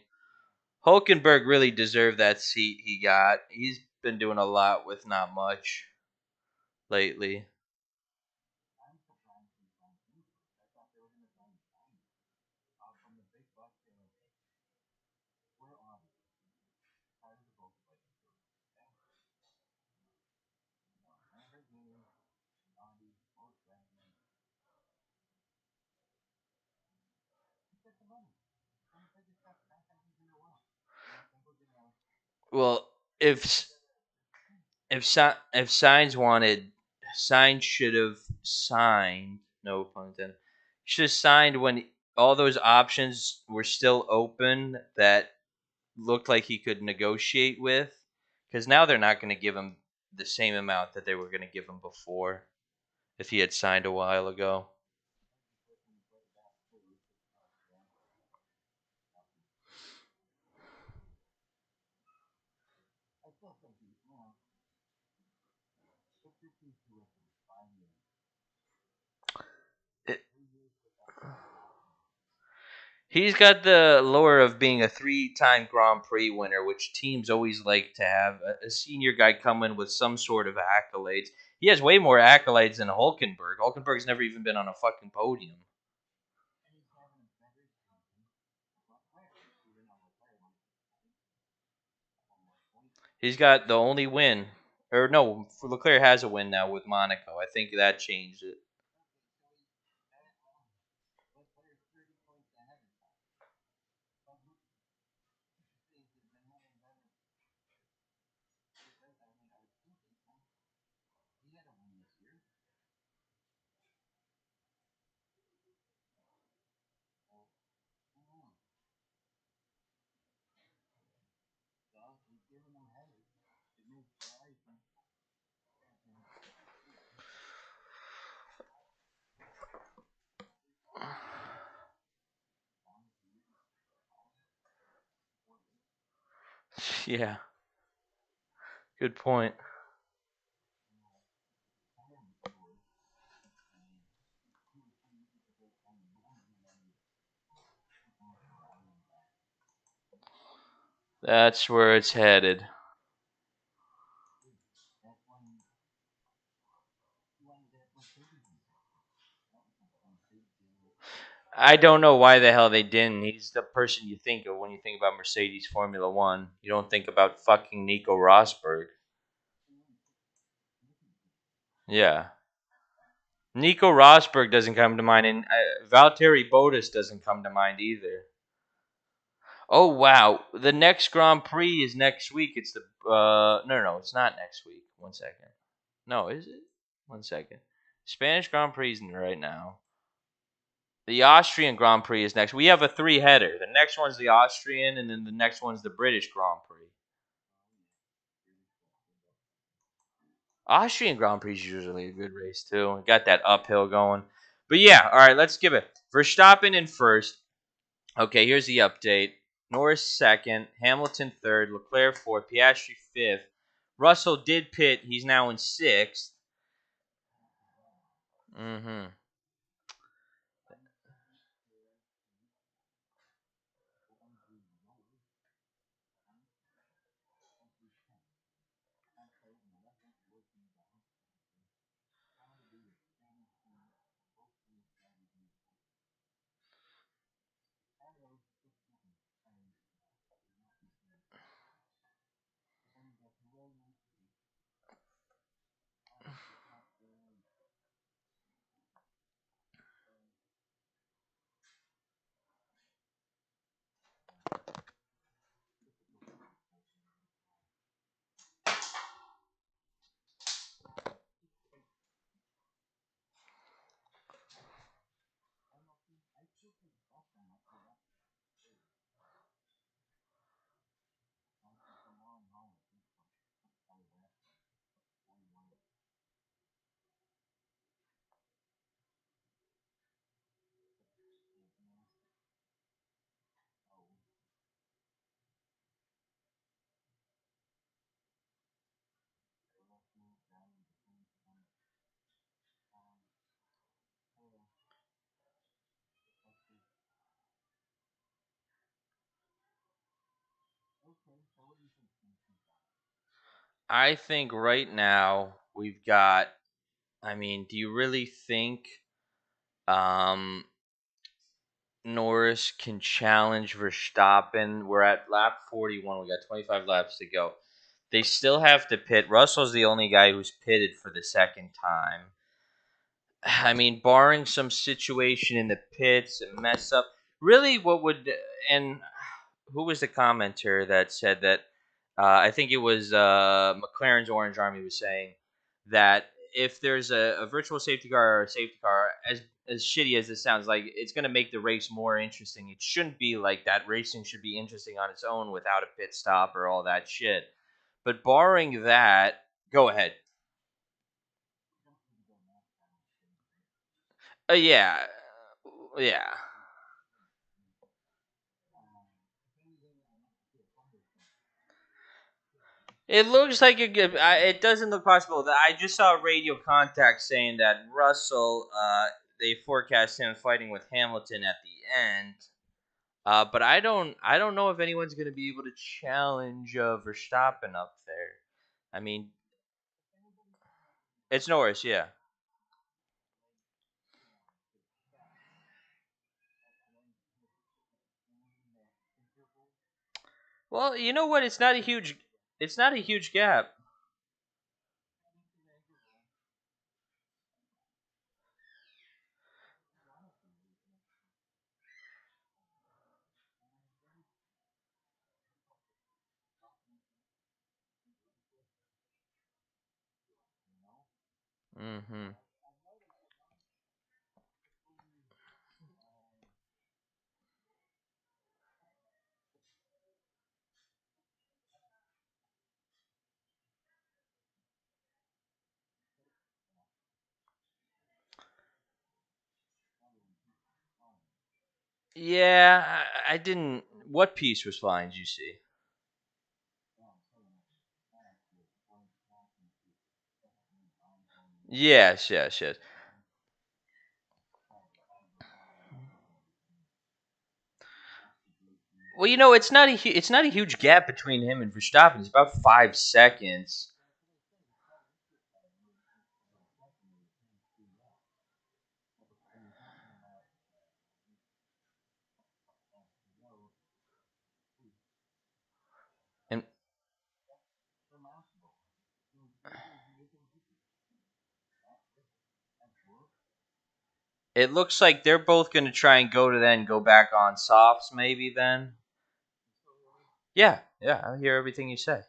Hulkenberg really deserved that seat he got. He's been doing a lot with not much lately. Well, if Signs wanted, Signs should have signed. No pun intended. Should have signed when all those options were still open that looked like he could negotiate with. Because now they're not going to give him the same amount that they were going to give him before if he had signed a while ago. It, He's got the lure of being a three-time Grand Prix winner, which teams always like to have a senior guy come in with some sort of accolades. He has way more accolades than Hulkenberg. Hulkenberg's never even been on a fucking podium. He's got the only win, or no, Leclerc has a win now with Monaco. I think that changed it. Yeah, good point. That's where it's headed. I don't know why the hell they didn't. He's the person you think of when you think about Mercedes Formula One. You don't think about fucking Nico Rosberg. Yeah. Nico Rosberg doesn't come to mind, and Valtteri Bottas doesn't come to mind either. Oh wow, the next Grand Prix is next week. It's the no, it's not next week. 1 second. No, is it? 1 second. Spanish Grand Prix is right now. The Austrian Grand Prix is next. We have a three-header. The next one's the Austrian, and then the next one's the British Grand Prix. Austrian Grand Prix is usually a good race too. Got that uphill going. But yeah, all right, let's give it. Verstappen in first. Okay, here's the update. Norris second, Hamilton third, Leclerc fourth, Piastri fifth. Russell did pit. He's now in sixth. Mm-hmm. I think right now we've got. I mean, do you really think um, Norris can challenge Verstappen? We're at lap 41. We got 25 laps to go. They still have to pit. Russell's the only guy who's pitted for the second time. I mean, barring some situation in the pits and mess up, really, what would and who was the commenter that said that? I think it was McLaren's Orange Army was saying that if there's a virtual safety car or a safety car, as shitty as it sounds, like it's going to make the race more interesting. It shouldn't be like that. Racing should be interesting on its own without a pit stop or all that shit. But barring that, go ahead. Yeah, yeah. It looks like a good. It doesn't look possible. I just saw radio contact saying that Russell. They forecast him fighting with Hamilton at the end. But I don't. I don't know if anyone's going to be able to challenge Verstappen up there. I mean, it's Norris, yeah. Well, you know what? It's not a huge. It's not a huge gap. Hmm. Yeah, I didn't. What piece was fine? Did you see? Yes, yes, yes. Well, it's not it's not a huge gap between him and Verstappen. It's about 5 seconds, and it looks like they're both going to try and go back on softs. Maybe then. Yeah, yeah. I hear everything you say.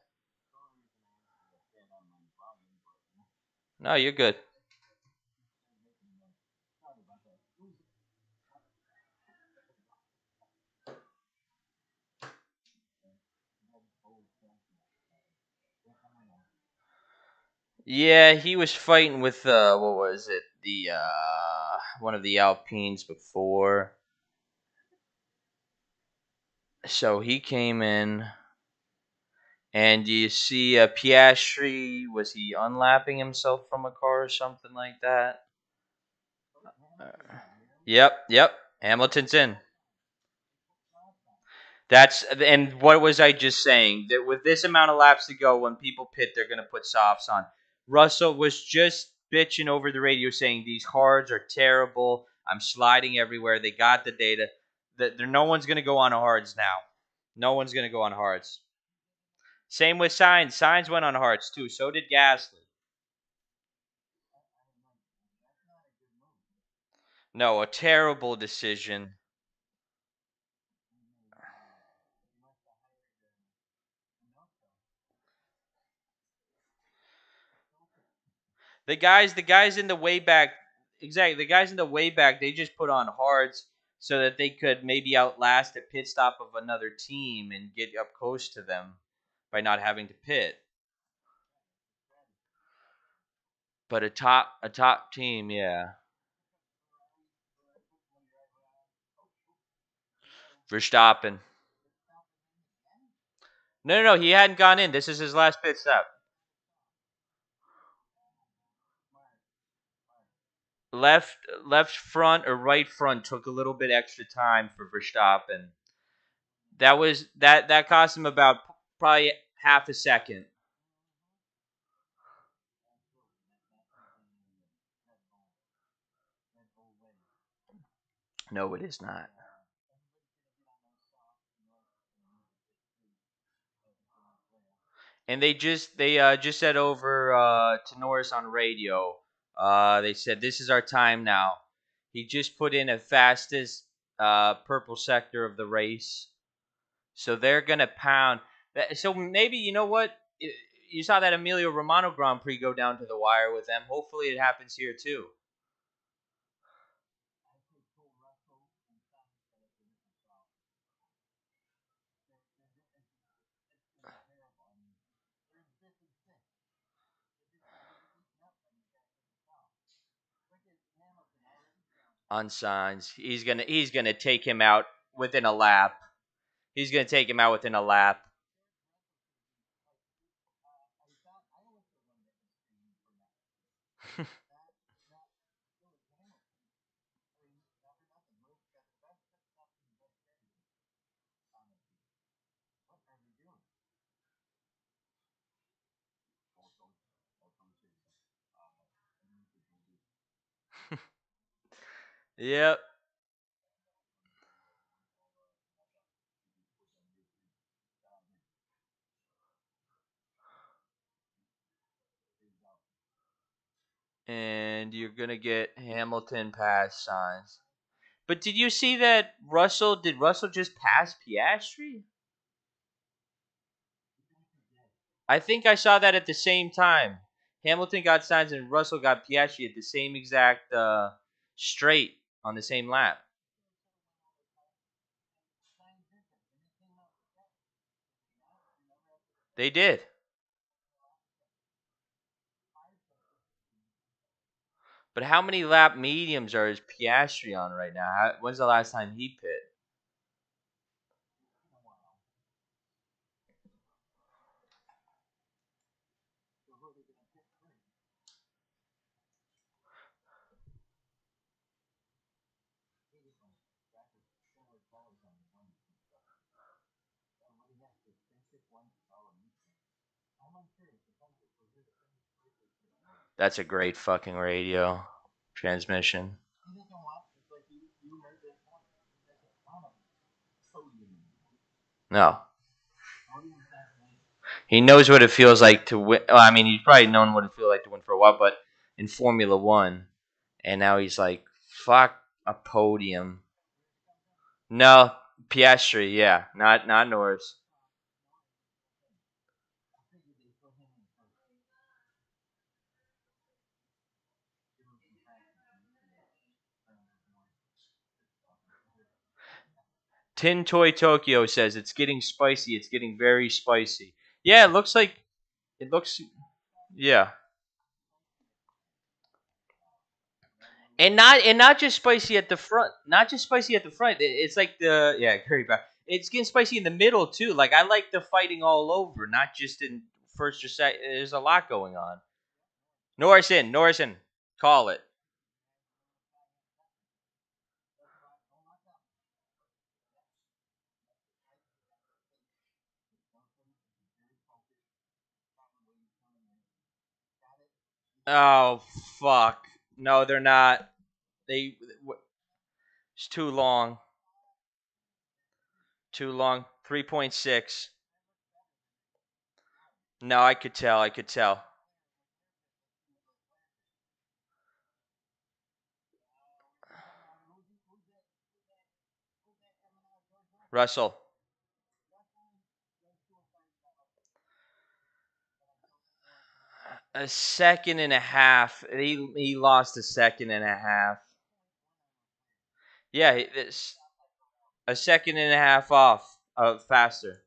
No, you're good. Yeah, he was fighting with what was it? The one of the Alpines before. So he came in, and you see Piastri. Was he unlapping himself from a car or something like that? Uh, yep. Hamilton's in. That's and what was I just saying? That with this amount of laps to go, when people pit, they're gonna put softs on. Russell was just bitching over the radio saying these hards are terrible. I'm sliding everywhere. They got the data. That no one's gonna go on hards now. No one's gonna go on hards. Same with Signs. Signs went on hards too. So did Gasly. No, a terrible decision. The guys in the way back, exactly. The guys in the way back, they just put on hards so that they could maybe outlast a pit stop of another team and get up close to them by not having to pit. But a top team, yeah. Verstappen. No, he hadn't gone in. This is his last pit stop. Left front or right front took a little bit extra time for Verstappen. That cost him about probably half a second. No, it is not. And they just said over to Norris on radio. They said this is our time now. He just put in a fastest purple sector of the race, so they're gonna pound. So maybe you know what. You saw that Emilio Romano Grand Prix go down to the wire with them. Hopefully, it happens here too. On signs, he's gonna take him out within a lap. He's gonna take him out within a lap. Yep. And you're gonna get Hamilton pass signs. But did you see that Russell? Did Russell just pass Piastri? I think I saw that at the same time. Hamilton got signs and Russell got Piastri at the same exact straight on the same lap. They did. But how many lap mediums are his Piastri on right now? When's the last time he pit? That's a great fucking radio transmission. No, he knows what it feels like to win. Well, I mean, he's probably known what it feels like to win for a while, but in Formula One, and now he's like, "Fuck a podium." No, Piastri, yeah, not Norris. Tin Toy Tokyo says it's getting spicy. It's getting very spicy. Yeah, it looks like it looks. Yeah, and not just spicy at the front. Not just spicy at the front. It's like the yeah, very bad. It's getting spicy in the middle too. Like I like the fighting all over, not just in first or second. There's a lot going on. Norrison, call it. Oh fuck! No, they're not. They. It's too long. Too long. 3.6. No, I could tell. I could tell. Russell, a second and a half. He lost a second and a half. Yeah, it's a second and a half off faster.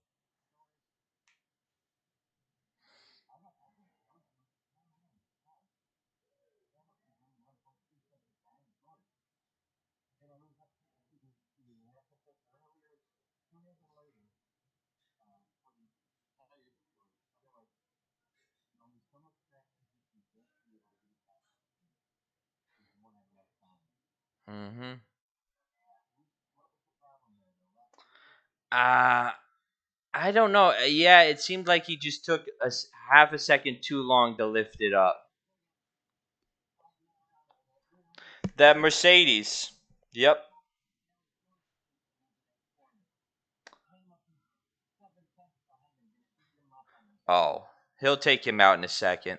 Mm-hmm. Uh I don't know. Yeah, it seemed like he just took half a second too long to lift it up. That Mercedes. Yep. Oh, he'll take him out in a second.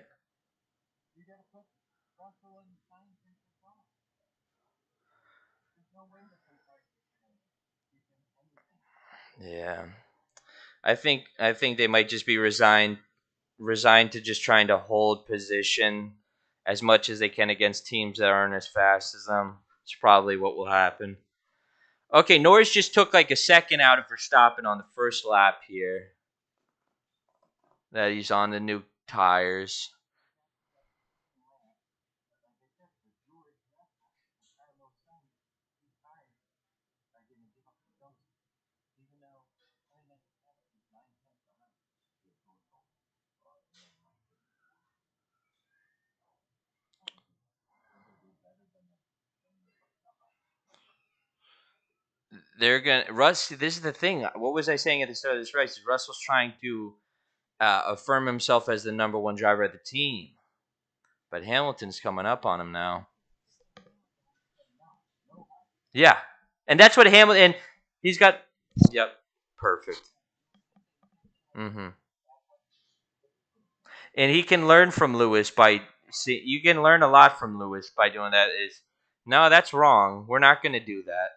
Yeah. I think they might just be resigned to just trying to hold position as much as they can against teams that aren't as fast as them. It's probably what will happen. Okay, Norris just took like a second out of Verstappen on the first lap here. That he's on the new tires. They're gonna Russ. This is the thing. What was I saying at the start of this race? Russell's trying to affirm himself as the number one driver of the team, but Hamilton's coming up on him now. Yeah, and that's what Hamilton. And he's got. Yep, perfect. Mm-hmm. And he can learn from Lewis by. See, you can learn a lot from Lewis by doing that. Is no, that's wrong. We're not going to do that.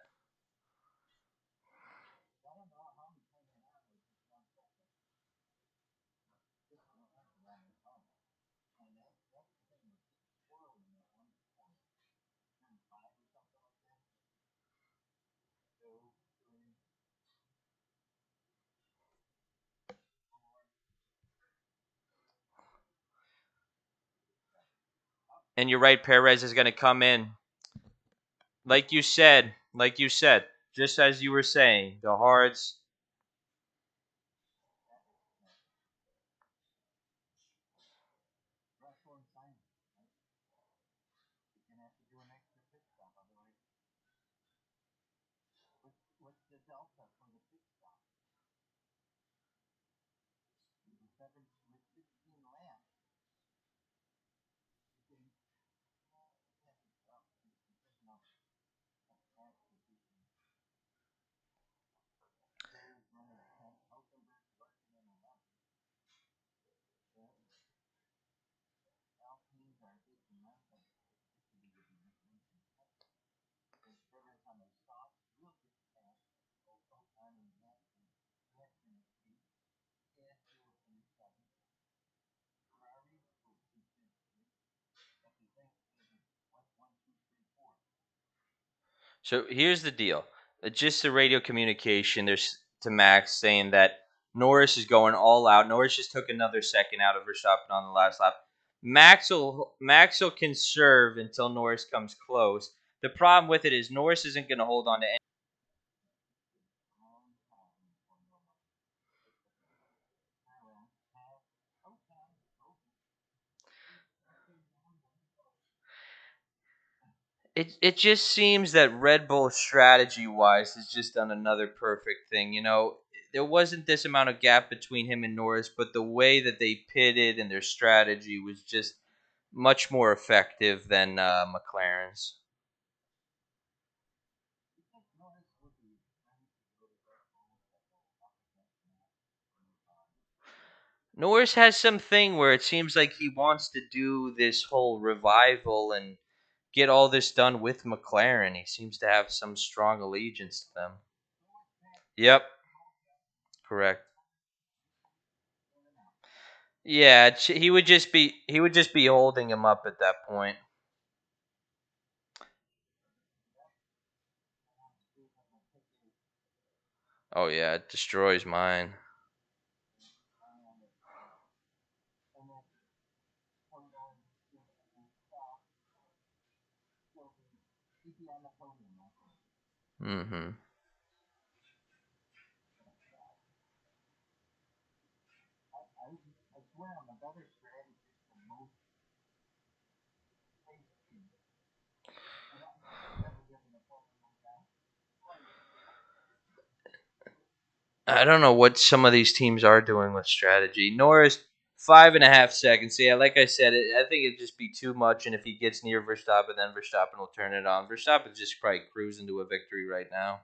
And you're right. Perez is going to come in, like you said. Like you said, just as you were saying, the hards. So here's the deal. Just the radio communication. There's to Max saying that Norris is going all out. Norris just took another second out of Verstappen on the last lap. Max will conserve until Norris comes close. The problem with it is Norris isn't going to hold on to any. It just seems that Red Bull strategy wise has just done another perfect thing. There wasn't this amount of gap between him and Norris, but the way that they pitted and their strategy was just much more effective than McLaren's. Norris has something where it seems like he wants to do this whole revival and get all this done with McLaren. He seems to have some strong allegiance to them. Yep, correct. Yeah, he would just be holding him up at that point. Oh yeah, it destroys mine. Hmm. I don't know what some of these teams are doing with strategy. Norris 5.5 seconds. Yeah, like I said, I think it'd just be too much. And if he gets near Verstappen, then Verstappen will turn it on. Verstappen's just probably cruising to a victory right now.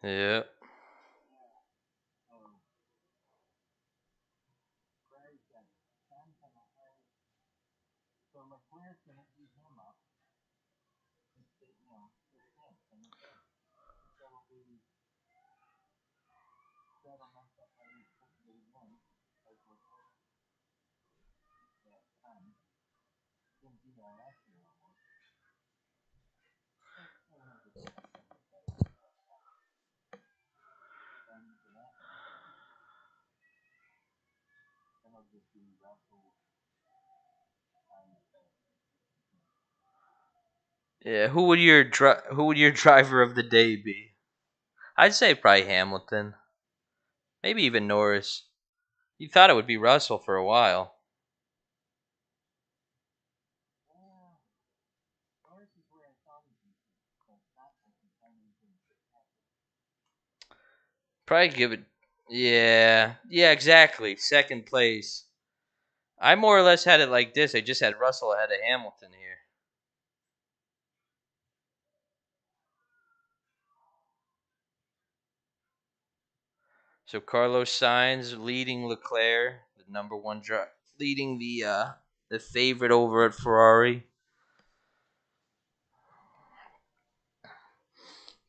Yeah. Yeah. Who would your driver of the day be? I'd say probably Hamilton. Maybe even Norris. You thought it would be Russell for a while. Probably give it. Yeah. Yeah. Exactly. Second place. I more or less had it like this. I just had Russell ahead of Hamilton here. So Carlos Sainz leading Leclerc, the number one driver, leading the favorite over at Ferrari.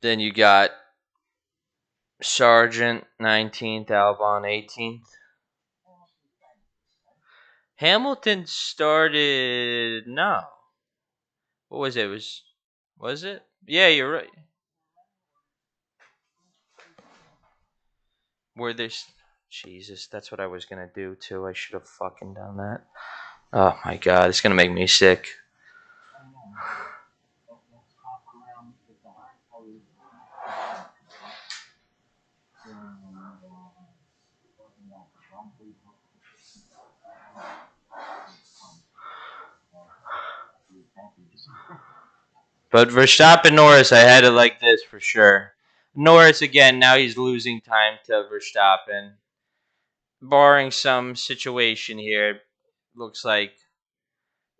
Then you got Sargent 19th, Albon 18th. Hamilton started no. What was it? Was it? Yeah, you're right. Where there's Jesus, that's what I was gonna do too. I should have fucking done that. Oh my god, it's gonna make me sick. But Verstappen Norris, I had it like this for sure. Norris again, now he's losing time to Verstappen. Barring some situation here, looks like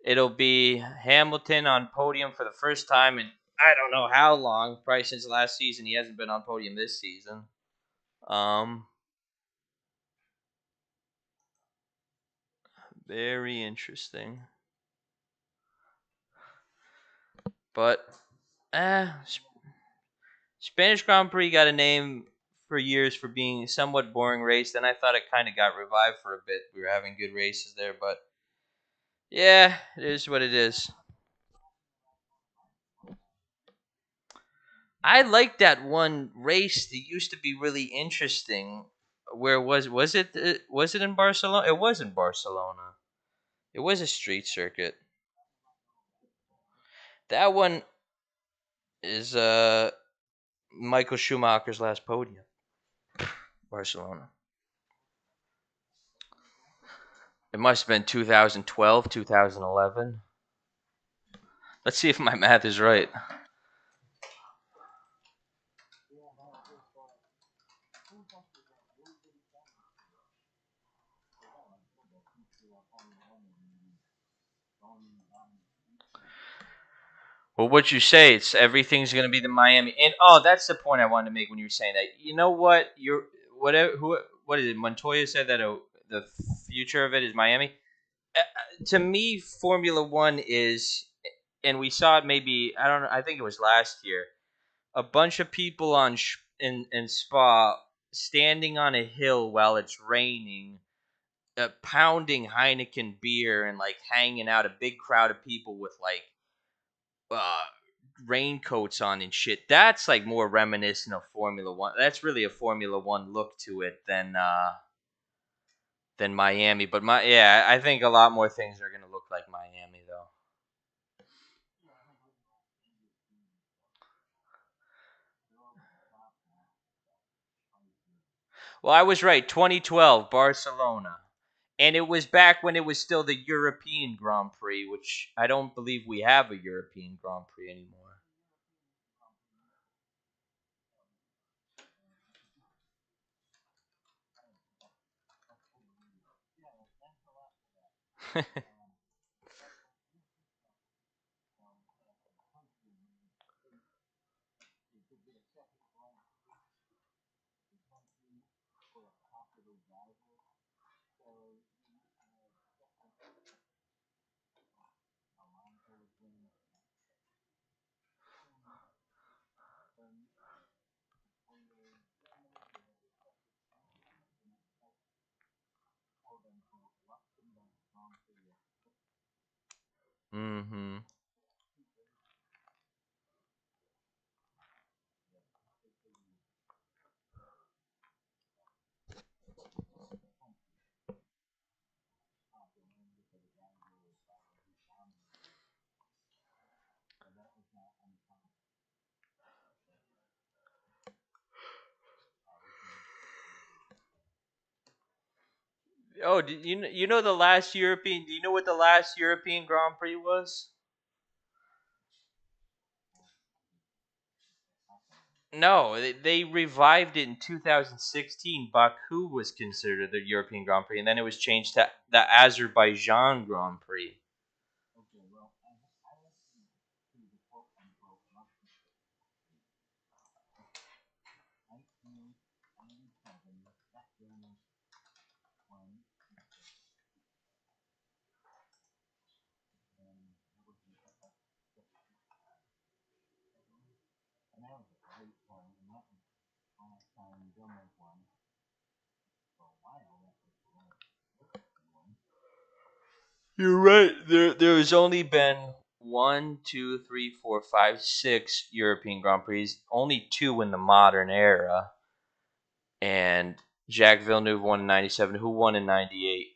it'll be Hamilton on podium for the first time in I don't know how long, probably since last season. He hasn't been on podium this season. Um, Very interesting. But Spanish Grand Prix got a name for years for being a somewhat boring race. Then I thought it kind of got revived for a bit. We were having good races there, but yeah, it is what it is. I like that one race that used to be really interesting. Where was it in Barcelona? It was in Barcelona. It was a street circuit. That one is Michael Schumacher's last podium. Barcelona. It must have been 2012, 2011. Let's see if my math is right. Well, what you say, it's everything's going to be the Miami. And oh, that's the point I wanted to make when you were saying that. You know what? You're whatever. What is it? Montoya said that the future of it is Miami. To me, Formula One is, and we saw it maybe. I don't know. I think it was last year. A bunch of people in Spa standing on a hill while it's raining, pounding Heineken beer and like hanging out. A big crowd of people with like uh, raincoats on and shit. That's like more reminiscent of Formula One. That's really a Formula One look to it than Miami. But yeah, I think a lot more things are gonna look like Miami though. Well, I was right. 2012 Barcelona. And it was back when it was still the European Grand Prix, which I don't believe we have a European Grand Prix anymore. Mm-hmm. Oh, you know the last European? Do you know what the last European Grand Prix was? No, they revived it in 2016. Baku was considered the European Grand Prix, and then it was changed to the Azerbaijan Grand Prix. You're right. There's only been one, two, three, four, five, six European Grand Prix. Only two in the modern era. And Jacques Villeneuve won in '97. Who won in '98?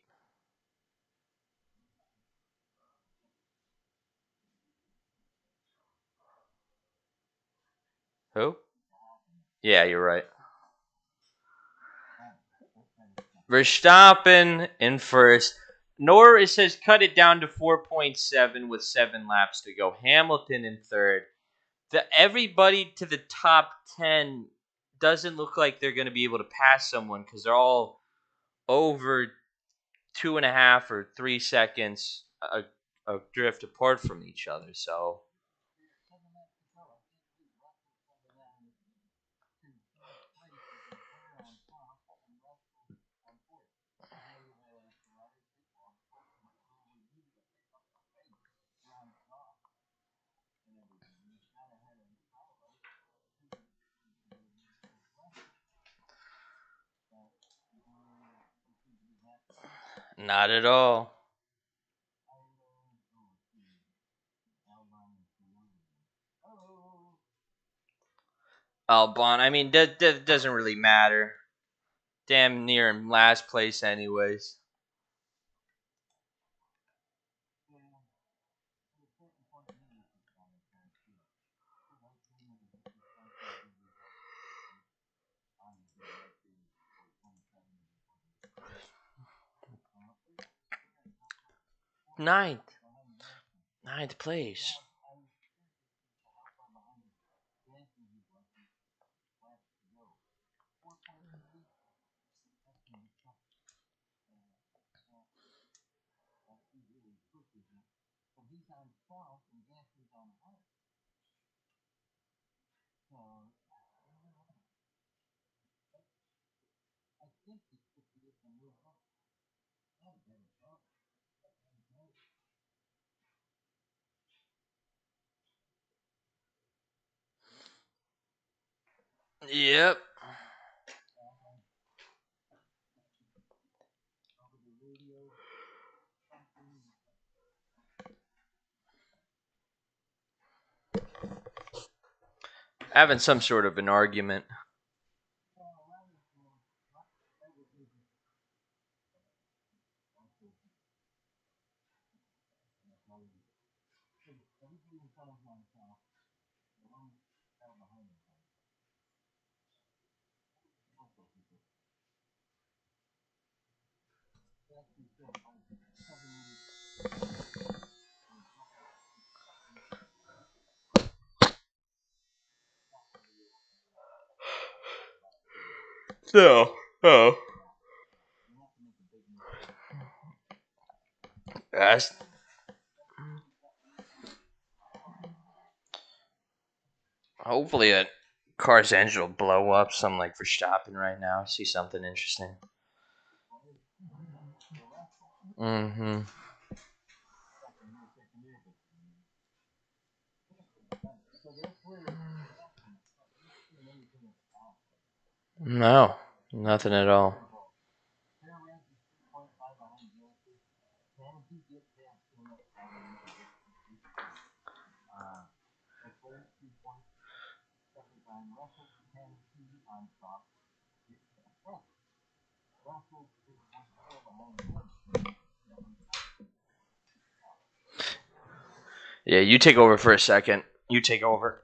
Who? Yeah, you're right. Verstappen in first. Nor it says cut it down to 4.7 with 7 laps to go. Hamilton in third. Everybody to the top 10 doesn't look like they're going to be able to pass someone because they're all over 2.5 or 3 seconds a drift apart from each other. So not at all. Albon. I mean, that doesn't really matter. Damn near in last place, anyways. Ninth. Ninth place. Yep. Having some sort of an argument. No. Oh. That's, hopefully a car's engine will blow up. Something like Verstappen right now. I see something interesting. Mm-hmm. No, nothing at all. Yeah, you take over for a second. You take over.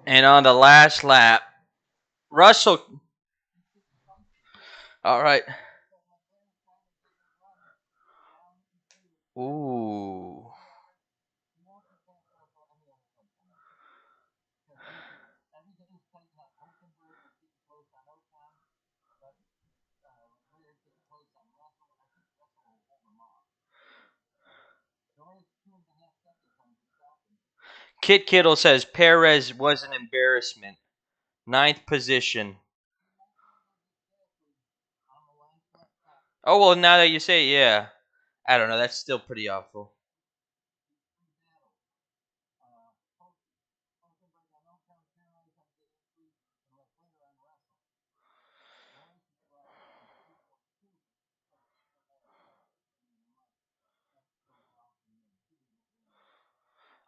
And on the last lap, Russell. All right. Ooh. Kit Kittle says Perez was an embarrassment. Ninth position. Oh well, now that you say it, yeah. I don't know. That's still pretty awful.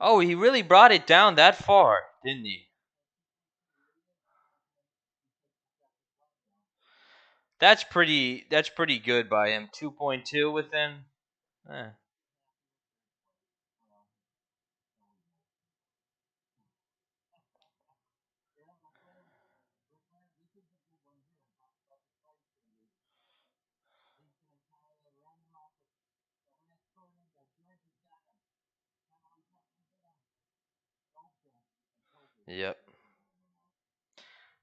Oh, he really brought it down that far, didn't he? That's pretty. That's pretty good by him. 2.2 within. Eh. Yep.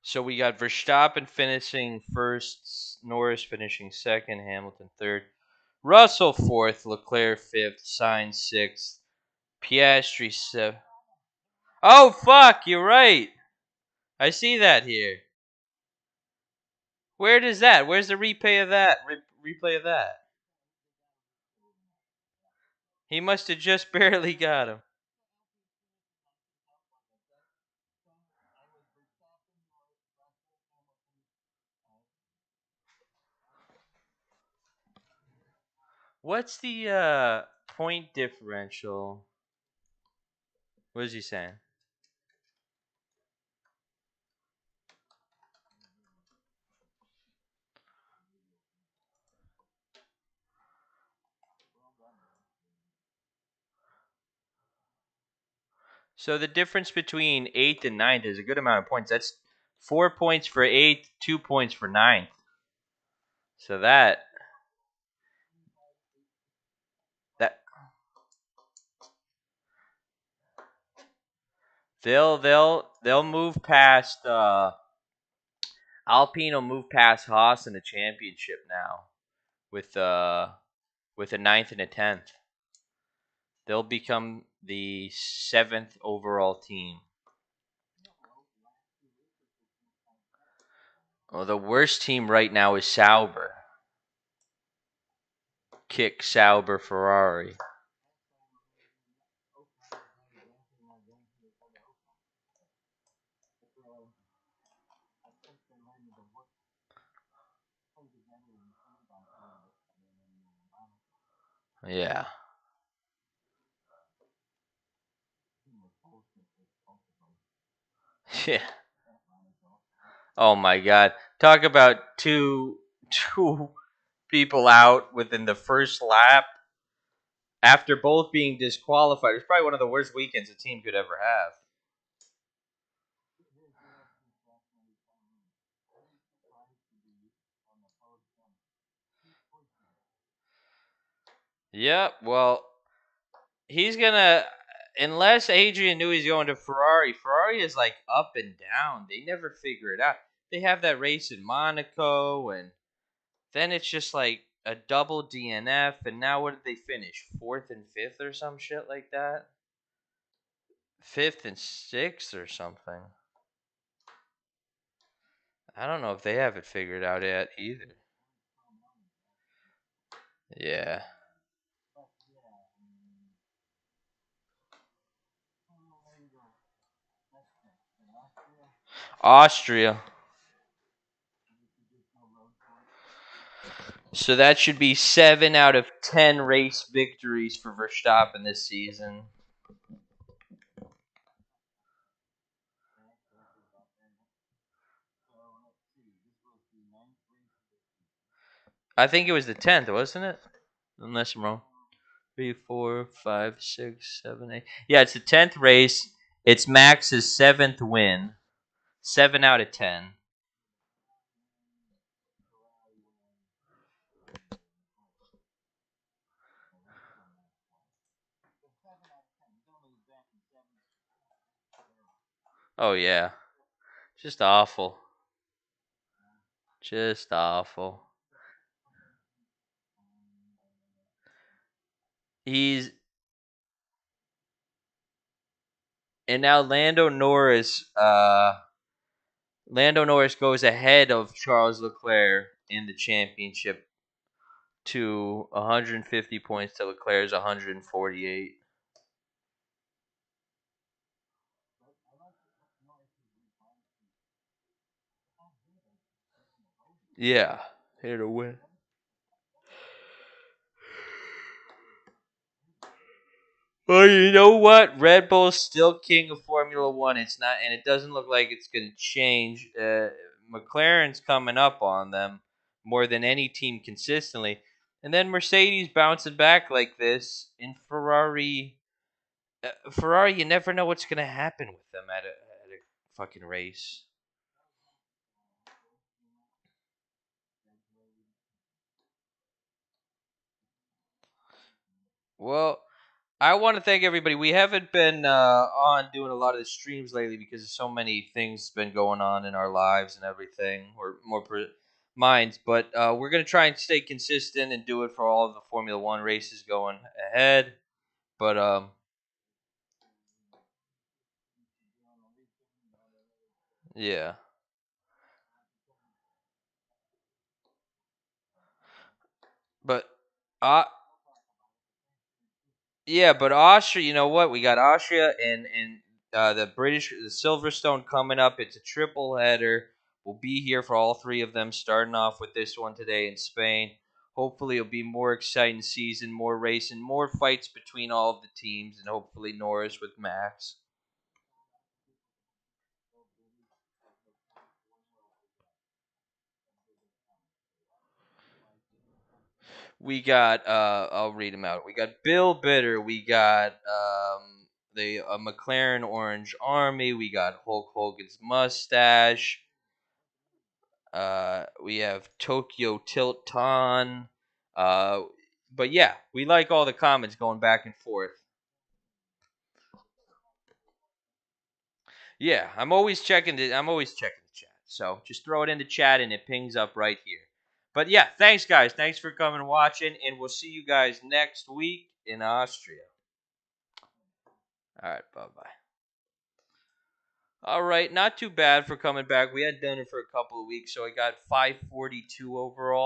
So we got Verstappen finishing first, Norris finishing second, Hamilton third, Russell fourth, Leclerc fifth, Sainz sixth, Piastri seventh. Oh fuck! You're right. I see that here. Where does that? Where's the replay of that? Replay of that. He must have just barely got him. What's the point differential? What is he saying? So the difference between eighth and ninth is a good amount of points. That's 4 points for eighth, 2 points for ninth. So that they'll move past Alpine will move past Haas in the championship now with with a ninth and a 10th. They'll become the seventh overall team. Well, the worst team right now is Sauber. Kick Sauber Ferrari. Yeah. Yeah. Oh my god. Talk about two people out within the first lap after both being disqualified. It's probably one of the worst weekends a team could ever have. Yep. Well, he's gonna unless Adrian knew he's going to Ferrari. Ferrari is like up and down. They never figure it out. They have that race in Monaco, and then it's just like a double DNF. And now what did they finish? Fourth and fifth or some shit like that. Fifth and sixth or something. I don't know if they have it figured out yet either. Yeah. Austria. So that should be 7 out of 10 race victories for Verstappen this season. I think it was the 10th, wasn't it? Unless I'm wrong. Three, four, five, six, seven, eight. Yeah, it's the 10th race. It's Max's seventh win. 7 out of 10. Oh yeah, just awful. Just awful. He's and now Lando Norris goes ahead of Charles Leclerc in the championship to 150 points to Leclerc's 148. Yeah, here to win. Well, you know what? Red Bull's still king of Formula One. It's not, and it doesn't look like it's going to change. McLaren's coming up on them more than any team consistently, and then Mercedes bouncing back like this. In Ferrari, you never know what's going to happen with them at a fucking race. Well, I want to thank everybody. We haven't been on doing a lot of the streams lately because of so many things been going on in our lives and everything, or minds. But we're gonna try and stay consistent and do it for all of the Formula One races going ahead. But yeah, but uh, yeah, but Austria, you know what? We got Austria and the Silverstone coming up. It's a triple header. We'll be here for all three of them, starting off with this one today in Spain. Hopefully, it'll be more exciting season, more racing, more fights between all of the teams, and hopefully Norris with Max. We got I'll read them out. We got Bill Bitter. We got the McLaren Orange Army. We got Hulk Hogan's mustache. We have Tokyo Tilton. Uh, but yeah, we like all the comments going back and forth. Yeah, I'm always checking the chat. So just throw it in the chat and it pings up right here. But yeah, thanks guys. Thanks for coming and watching, and we'll see you guys next week in Austria. All right, bye bye. All right, not too bad for coming back. We hadn't done it for a couple of weeks, so I got 542 overall.